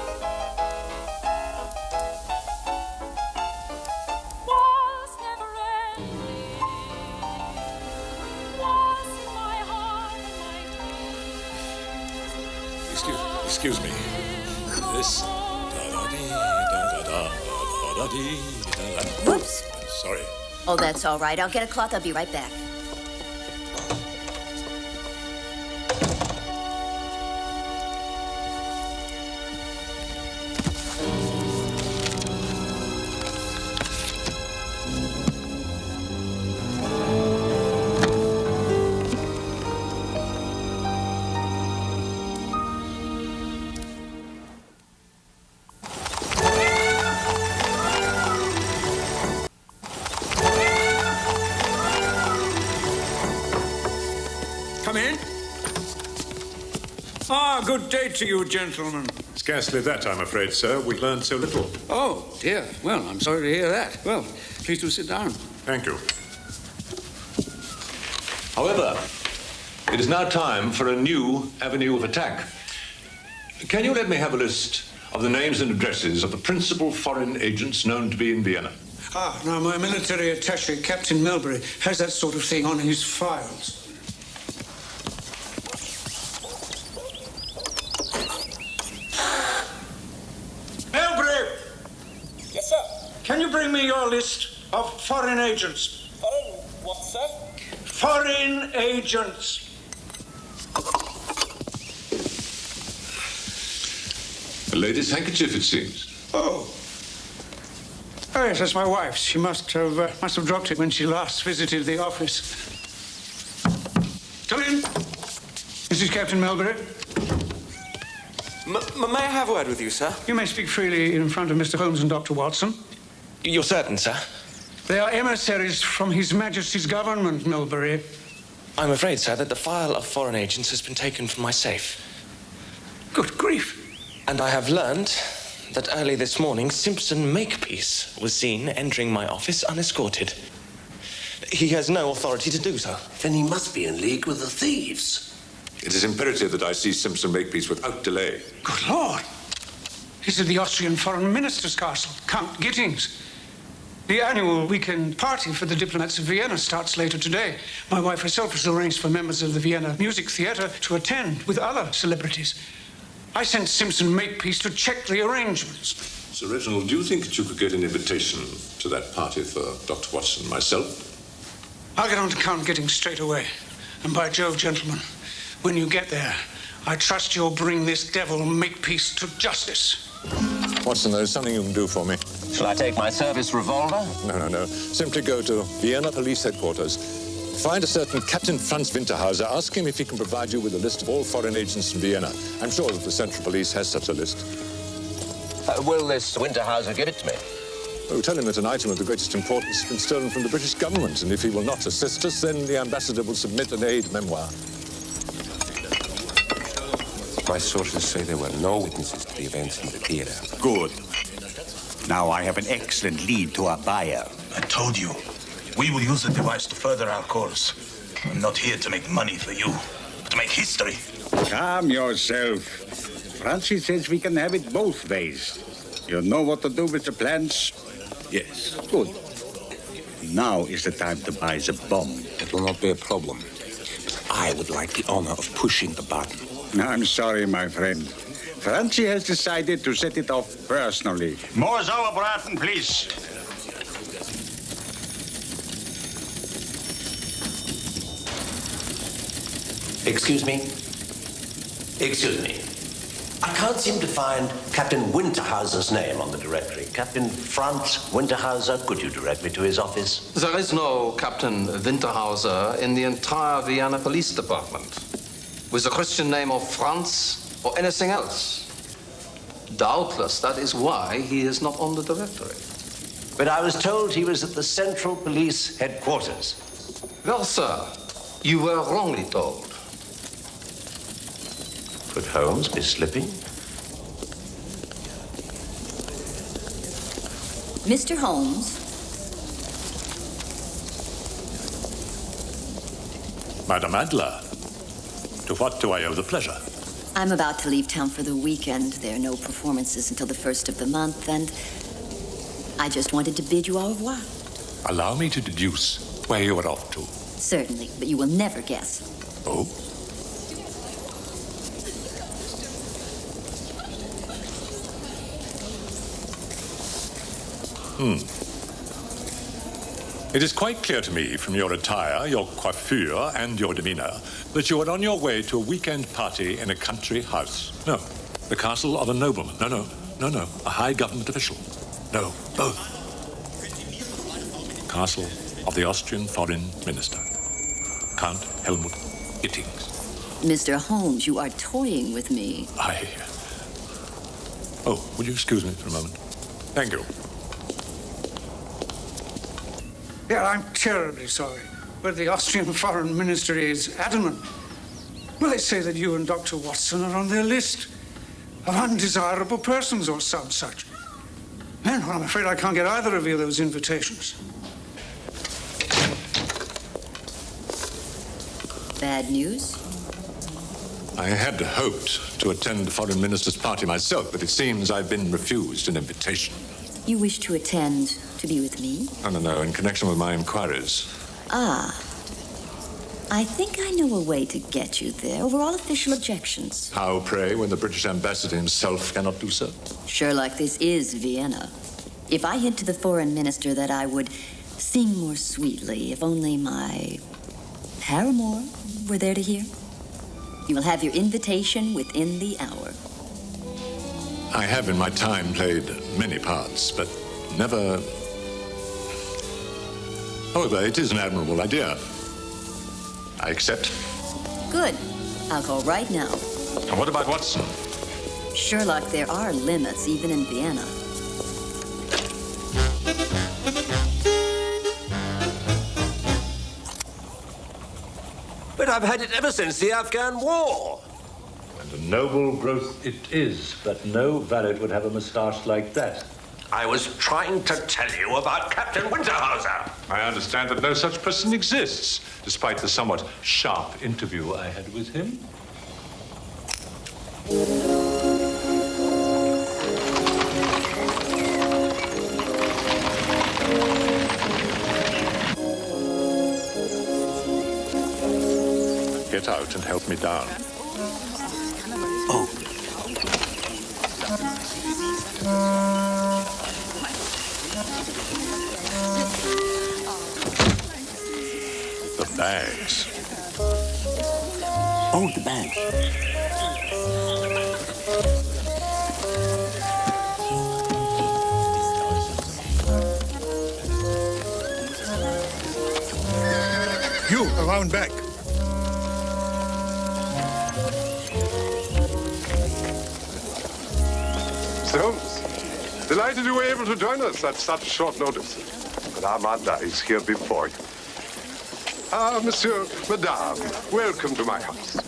Waltz never ending, waltz in my heart, my dreams. Excuse me. This Whoops. Sorry. Oh, that's all right. I'll get a cloth. I'll be right back. Good day to you, gentlemen. Scarcely that, I'm afraid, sir. We've learned so little. Oh, dear. Well, I'm sorry to hear that. Well, please do sit down. Thank you. However, it is now time for a new avenue of attack. Can you let me have a list of the names and addresses of the principal foreign agents known to be in Vienna? Now, my military attaché, Captain Melbury, has that sort of thing on his files. Can you bring me your list of foreign agents? Foreign what, sir? Foreign agents. A lady's handkerchief, it seems. Oh. Oh, yes, that's my wife's. She must have dropped it when she last visited the office. Come in. This is Captain Melbury. May I have a word with you, sir? You may speak freely in front of Mr. Holmes and Dr. Watson. You're certain, sir? They are emissaries from His Majesty's government, Melbury. I'm afraid, sir, that the file of foreign agents has been taken from my safe. Good grief. And I have learned that early this morning, Simpson Makepeace was seen entering my office unescorted. He has no authority to do so. Then he must be in league with the thieves. It is imperative that I see Simpson Makepeace without delay. Good Lord. He's at the Austrian Foreign Minister's castle, Count Gittings. The annual weekend party for the diplomats of Vienna starts later today. My wife herself has arranged for members of the Vienna Music Theatre to attend with other celebrities. I sent Simpson Makepeace to check the arrangements. Sir Reginald, do you think that you could get an invitation to that party for Dr. Watson and myself? I'll get on to Count Gittings straight away. And by Jove, gentlemen, when you get there, I trust you'll bring this devil Makepeace to justice. Watson, there is something you can do for me. Shall I take my service revolver? No. Simply go to Vienna Police Headquarters. Find a certain Captain Franz Winterhauser. Ask him if he can provide you with a list of all foreign agents in Vienna. I'm sure that the Central Police has such a list. Will this Winterhauser give it to me? Oh, tell him that an item of the greatest importance has been stolen from the British government, and if he will not assist us, then the ambassador will submit an aid memoir. My sources say there were no witnesses to the events in the theater. Good. Now I have an excellent lead to our buyer. I told you. We will use the device to further our cause. I'm not here to make money for you, but to make history. Calm yourself. Francis says we can have it both ways. You know what to do with the plans? Yes. Good. Now is the time to buy the bomb. It will not be a problem. I would like the honor of pushing the button. I'm sorry, my friend. Francis has decided to set it off personally. More Sauerbraten, please. Excuse me? Excuse me. I can't seem to find Captain Winterhauser's name on the directory. Captain Franz Winterhauser, could you direct me to his office? There is no Captain Winterhauser in the entire Vienna Police Department with the Christian name of Franz or anything else. Doubtless, that is why he is not on the directory. But I was told he was at the Central Police Headquarters. Well, sir, you were wrongly told. Could Holmes be slipping? Mr. Holmes. Madame Adler, to what do I owe the pleasure? I'm about to leave town for the weekend. There are no performances until the 1st of the month, and I just wanted to bid you au revoir. Allow me to deduce where you are off to. Certainly, but you will never guess. Oh? It is quite clear to me from your attire, your coiffure, and your demeanor that you are on your way to a weekend party in a country house. No, the castle of a nobleman. No, a high government official. No, both. Castle of the Austrian foreign minister, Count Helmut Ittings. Mr. Holmes, you are toying with me. Oh, would you excuse me for a moment? Thank you. Yeah, I'm terribly sorry, but the Austrian foreign ministry is adamant. Well, they say that you and Dr. Watson are on their list of undesirable persons or some such. Man, well, I'm afraid I can't get either of you those invitations. Bad news? I had hoped to attend the foreign minister's party myself, but it seems I've been refused an invitation. You wish to attend to be with me? No, in connection with my inquiries. Ah. I think I know a way to get you there over all official objections. How, pray, when the British ambassador himself cannot do so? Sherlock, this is Vienna. If I hint to the foreign minister that I would sing more sweetly if only my paramour were there to hear, you will have your invitation within the hour. I have in my time played many parts, but never... However, it is an admirable idea. I accept. Good. I'll go right now. And what about Watson? Sherlock, there are limits, even in Vienna. But I've had it ever since the Afghan War. And a noble growth it is, but no valet would have a moustache like that. I was trying to tell you about Captain Winterhauser. I understand that no such person exists, despite the somewhat sharp interview I had with him. Get out and help me down. Oh. The bags. Oh, the bags. You, around back. Mr. Holmes, delighted you were able to join us at such short notice. Madame Adler is here before you. Ah, Monsieur, Madame, welcome to my house.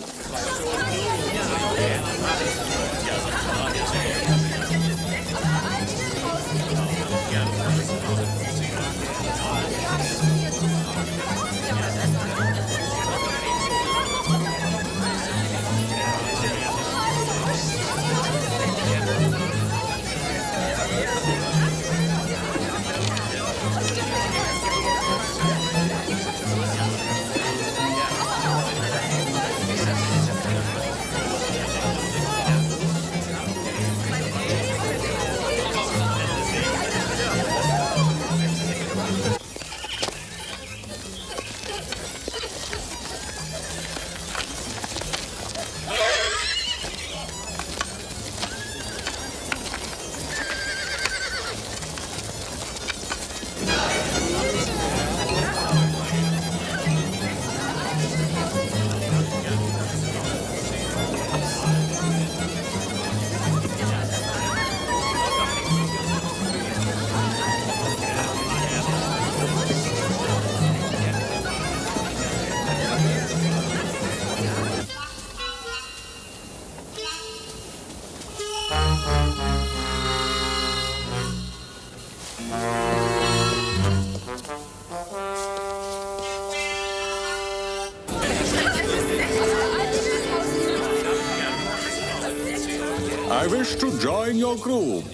I wish to join your group.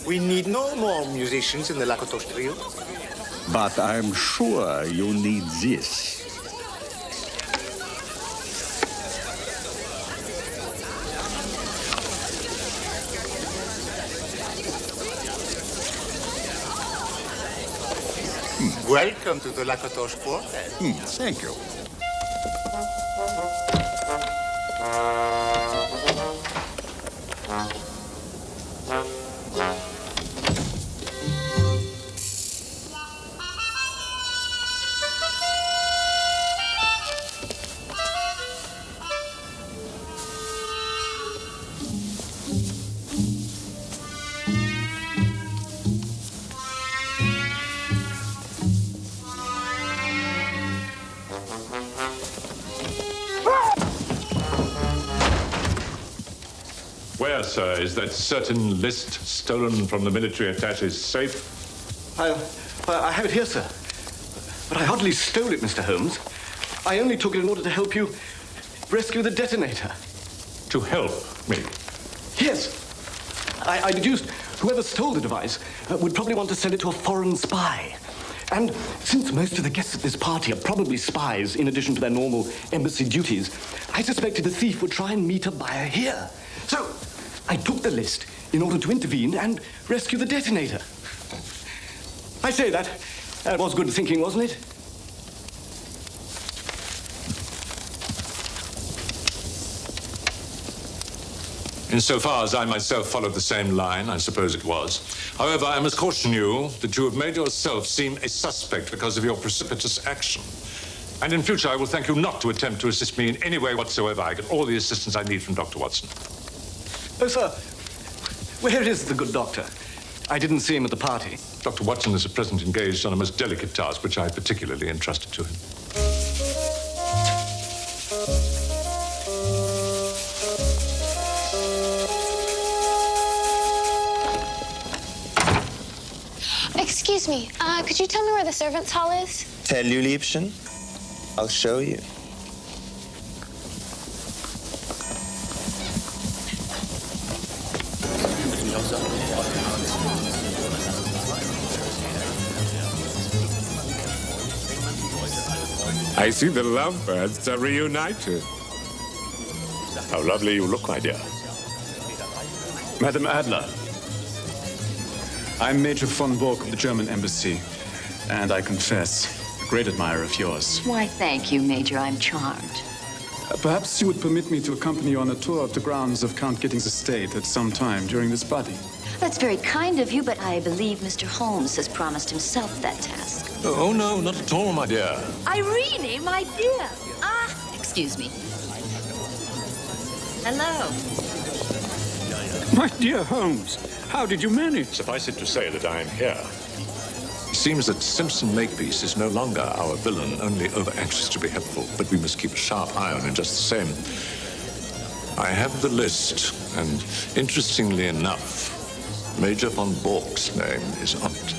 We need no more musicians in the Lakatosh trio. But I'm sure you need this. Welcome to the Lakatosh Quartet. Thank you. Where, sir, is that certain list stolen from the military attache's safe? I have it here, sir. But I hardly stole it, Mr. Holmes. I only took it in order to help you rescue the detonator. To help me? Yes. I deduced whoever stole the device would probably want to send it to a foreign spy. And since most of the guests at this party are probably spies in addition to their normal embassy duties, I suspected the thief would try and meet a buyer here. So I took the list in order to intervene and rescue the detonator. I say that was good thinking, wasn't it? Insofar as I myself followed the same line, I suppose it was. However, I must caution you that you have made yourself seem a suspect because of your precipitous action. And in future, I will thank you not to attempt to assist me in any way whatsoever. I get all the assistance I need from Dr. Watson. Oh, sir, where is the good doctor? I didn't see him at the party. Dr. Watson is at present engaged on a most delicate task, which I particularly entrusted to him. Excuse me, could you tell me where the servants' hall is? Tell you, Liebchen. I'll show you. I see the lovebirds are reunited. How lovely you look, my dear. Madam Adler, I'm Major von Bork of the German Embassy, and I confess, a great admirer of yours. Why, thank you, Major. I'm charmed. Perhaps you would permit me to accompany you on a tour of the grounds of Count Gidding's estate at some time during this party. That's very kind of you, but I believe Mr. Holmes has promised himself that task. Oh, no, not at all, my dear. Irene, my dear. Excuse me. Hello. My dear Holmes, how did you manage? Suffice it to say that I am here. It seems that Simpson Makepeace is no longer our villain, only over-anxious to be helpful, but we must keep a sharp eye on him just the same. I have the list, and interestingly enough, Major von Bork's name is on it.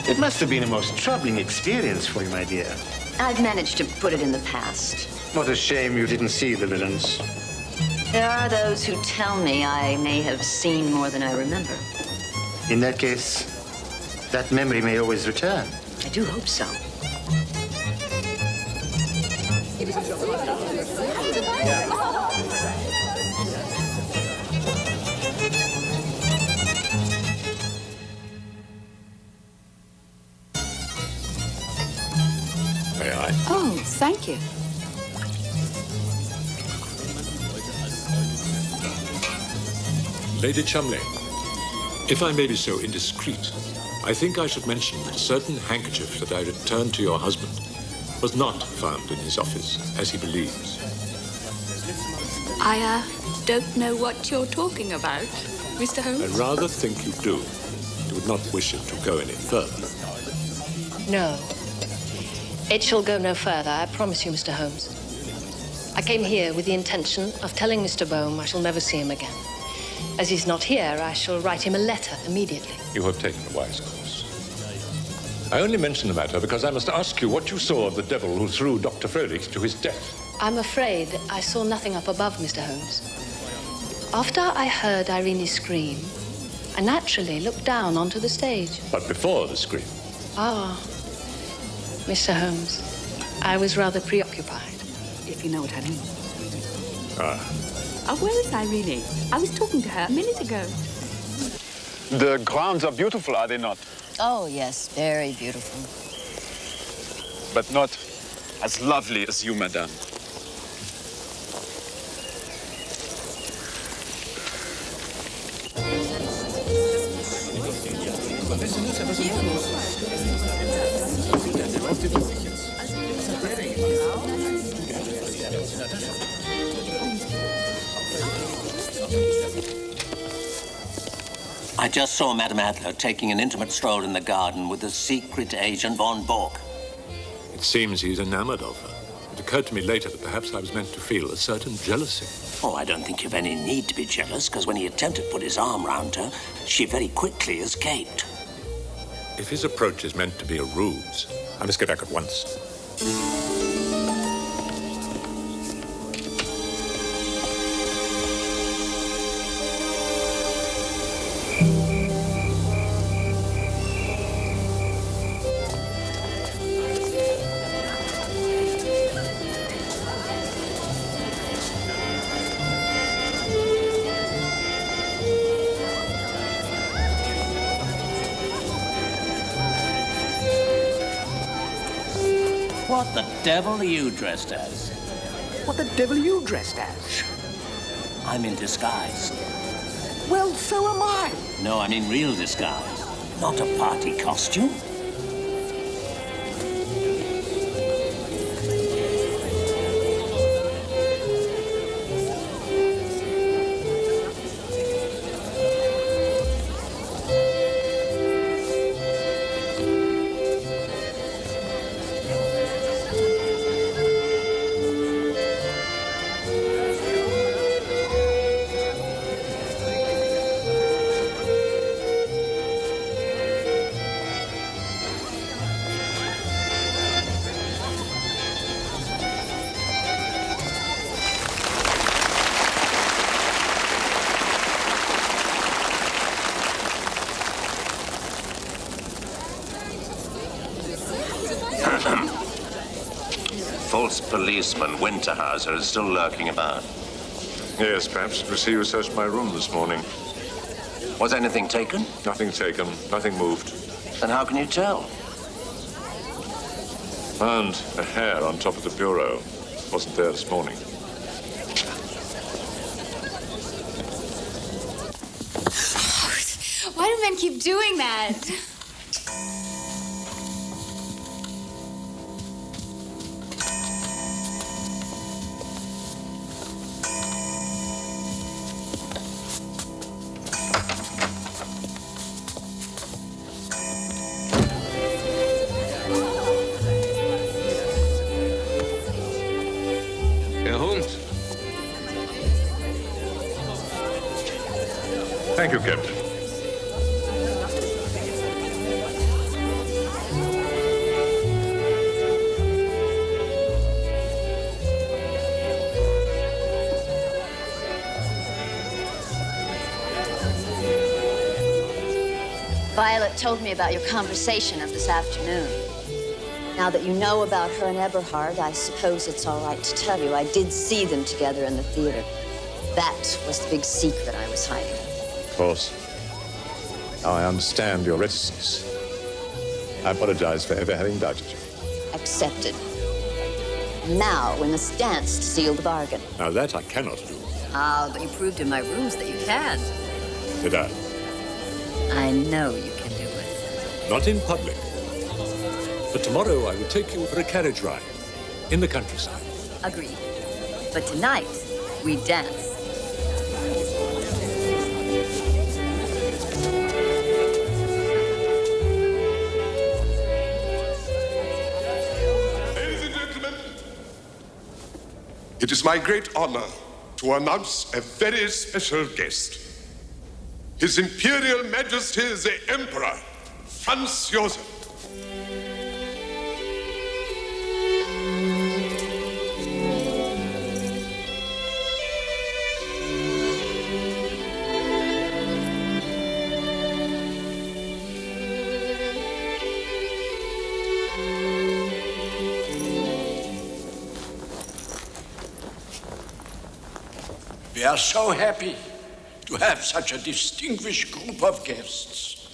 It must have been a most troubling experience for you, my dear. I've managed to put it in the past. What a shame you didn't see the villains. There are those who tell me I may have seen more than I remember. In that case, that memory may always return. I do hope so. May I? Oh, thank you. Lady Cholmondley, if I may be so indiscreet, I think I should mention that a certain handkerchief that I returned to your husband was not found in his office, as he believes. I don't know what you're talking about, Mr. Holmes. I rather think you do. You would not wish it to go any further. No. It shall go no further, I promise you, Mr. Holmes. I came here with the intention of telling Mr. Bohm I shall never see him again. As he's not here, I shall write him a letter immediately. You have taken a wise course. I only mention the matter because I must ask you what you saw of the devil who threw Dr. Froelich to his death. I'm afraid I saw nothing up above, Mr. Holmes. After I heard Irene scream, I naturally looked down onto the stage. But before the scream? Ah, Mr. Holmes, I was rather preoccupied. If you know what I mean. Ah. Where is Irene? I was talking to her a minute ago. The grounds are beautiful, are they not? Oh, yes, very beautiful. But not as lovely as you, madame. I just saw Madame Adler taking an intimate stroll in the garden with the secret agent von Bork. It seems he's enamored of her. It occurred to me later that perhaps I was meant to feel a certain jealousy. Oh, I don't think you've any need to be jealous, because when he attempted to put his arm round her, she very quickly escaped. If his approach is meant to be a ruse, I must get back at once. What the devil are you dressed as? What the devil are you dressed as? I'm in disguise. Well, so am I. No, I'm in real disguise. Not a party costume. False policeman Winterhauser is still lurking about. Yes, perhaps it was he who searched my room this morning. Was anything taken? Nothing taken, nothing moved. Then how can you tell? Found a hair on top of the bureau. Wasn't there this morning. Why do men keep doing that? Thank you, Captain. Violet told me about your conversation of this afternoon. Now that you know about her and Eberhardt, I suppose it's all right to tell you I did see them together in the theater. That was the big secret I was hiding. Of course. Now I understand your reticence. I apologize for ever having doubted you. Accepted. Now we must dance to seal the bargain. Now that I cannot do. Ah, but you proved in my rooms that you can. Did I? I know you can do it. Not in public. But tomorrow I will take you for a carriage ride in the countryside. Agreed. But tonight, we dance. Ladies and gentlemen, it is my great honor to announce a very special guest. His Imperial Majesty the Emperor, Franz Joseph. We are so happy to have such a distinguished group of guests,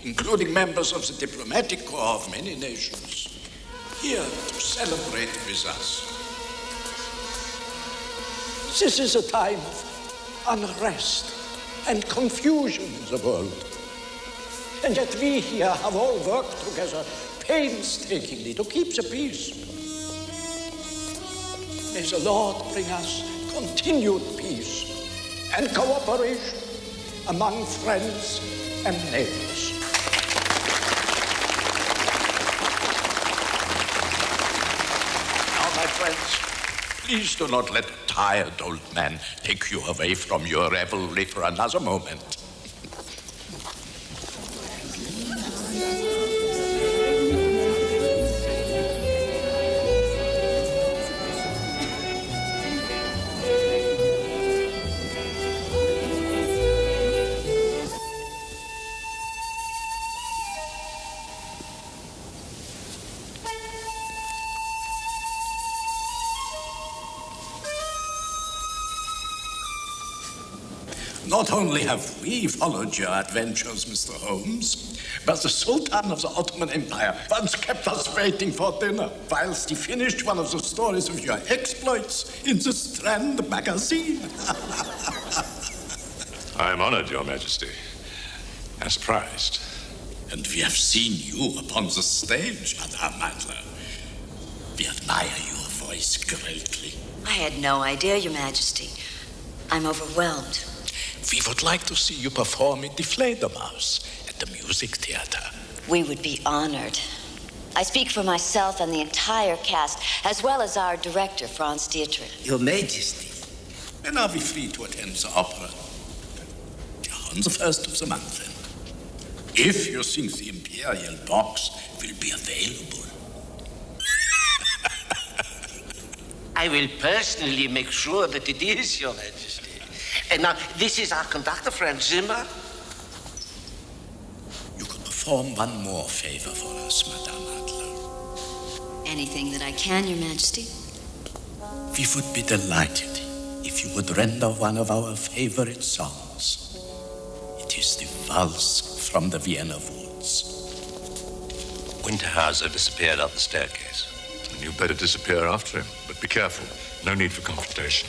including members of the diplomatic corps of many nations, here to celebrate with us. This is a time of unrest and confusion in the world. And yet we here have all worked together painstakingly to keep the peace. May the Lord bring us continued peace and cooperation among friends and neighbors. Now, my friends, please do not let a tired old man take you away from your revelry for another moment. Not only have we followed your adventures, Mr. Holmes, but the Sultan of the Ottoman Empire once kept us waiting for dinner whilst he finished one of the stories of your exploits in the Strand magazine. I am honored, Your Majesty, and surprised. And we have seen you upon the stage, Madame Adler. We admire your voice greatly. I had no idea, Your Majesty. I'm overwhelmed. We would like to see you perform in the Fledermaus at the Music Theater. We would be honored. I speak for myself and the entire cast, as well as our director, Franz Dietrich. Your Majesty. When are we free to attend the opera? On the 1st of the month, then. If you think the Imperial box will be available. I will personally make sure that it is, Your Majesty. And now, this is our conductor, Franz Zimmer. You could perform one more favor for us, Madame Adler. Anything that I can, Your Majesty. We would be delighted if you would render one of our favorite songs. It is the Waltz from the Vienna Woods. Winterhauser disappeared up the staircase. And you better disappear after him, but be careful. No need for confrontation.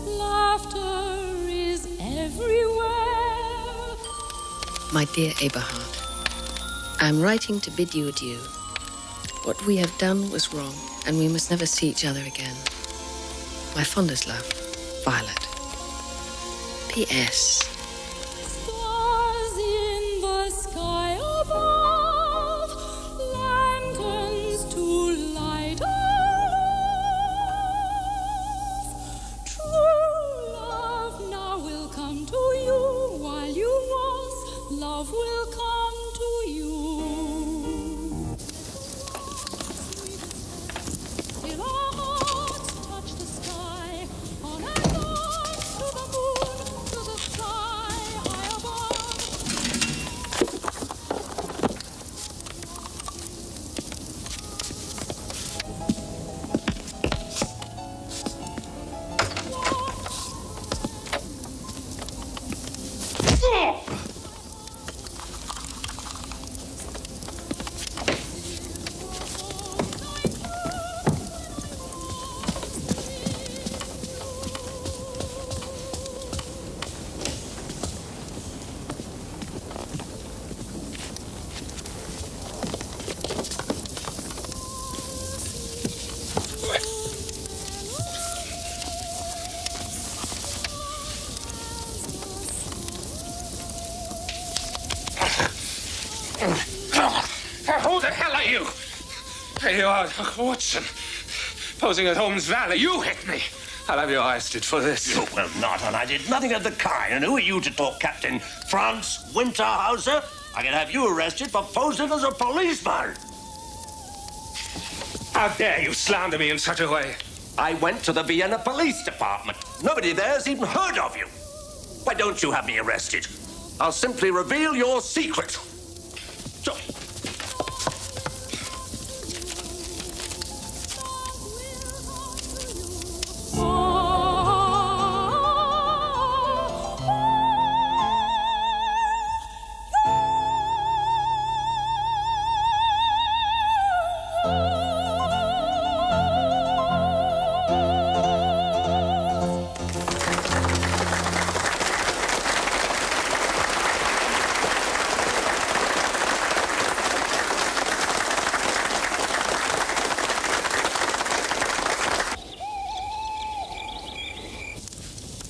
Laughter My dear Eberhardt, I'm writing to bid you adieu. What we have done was wrong, and we must never see each other again. My fondest love, Violet. P.S. Stars in the sky above, lanterns to light our love. True love now will come to you, while you waltz, love will come to you. Till our hearts touch the sky, on and on to the moon, to the sky high above. Who the hell are you? There you are, Watson. Posing at Holmes Valley. You hit me. I'll have you arrested for this. You will not, and I did nothing of the kind. And who are you to talk, Captain Franz Winterhauser? I can have you arrested for posing as a policeman. How dare you slander me in such a way? I went to the Vienna Police Department. Nobody there's even heard of you. Why don't you have me arrested? I'll simply reveal your secret. So,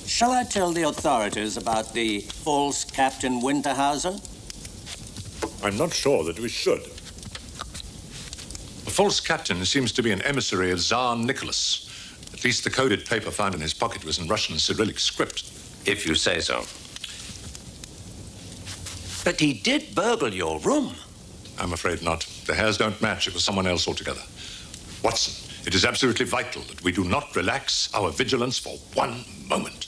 shall I tell the authorities about the false Captain Winterhauser? I'm not sure that we should. The false captain seems to be an emissary of Tsar Nicholas. At least the coded paper found in his pocket was in Russian Cyrillic script. If you say so. But he did burgle your room. I'm afraid not. The hairs don't match. It was someone else altogether. Watson, it is absolutely vital that we do not relax our vigilance for one moment.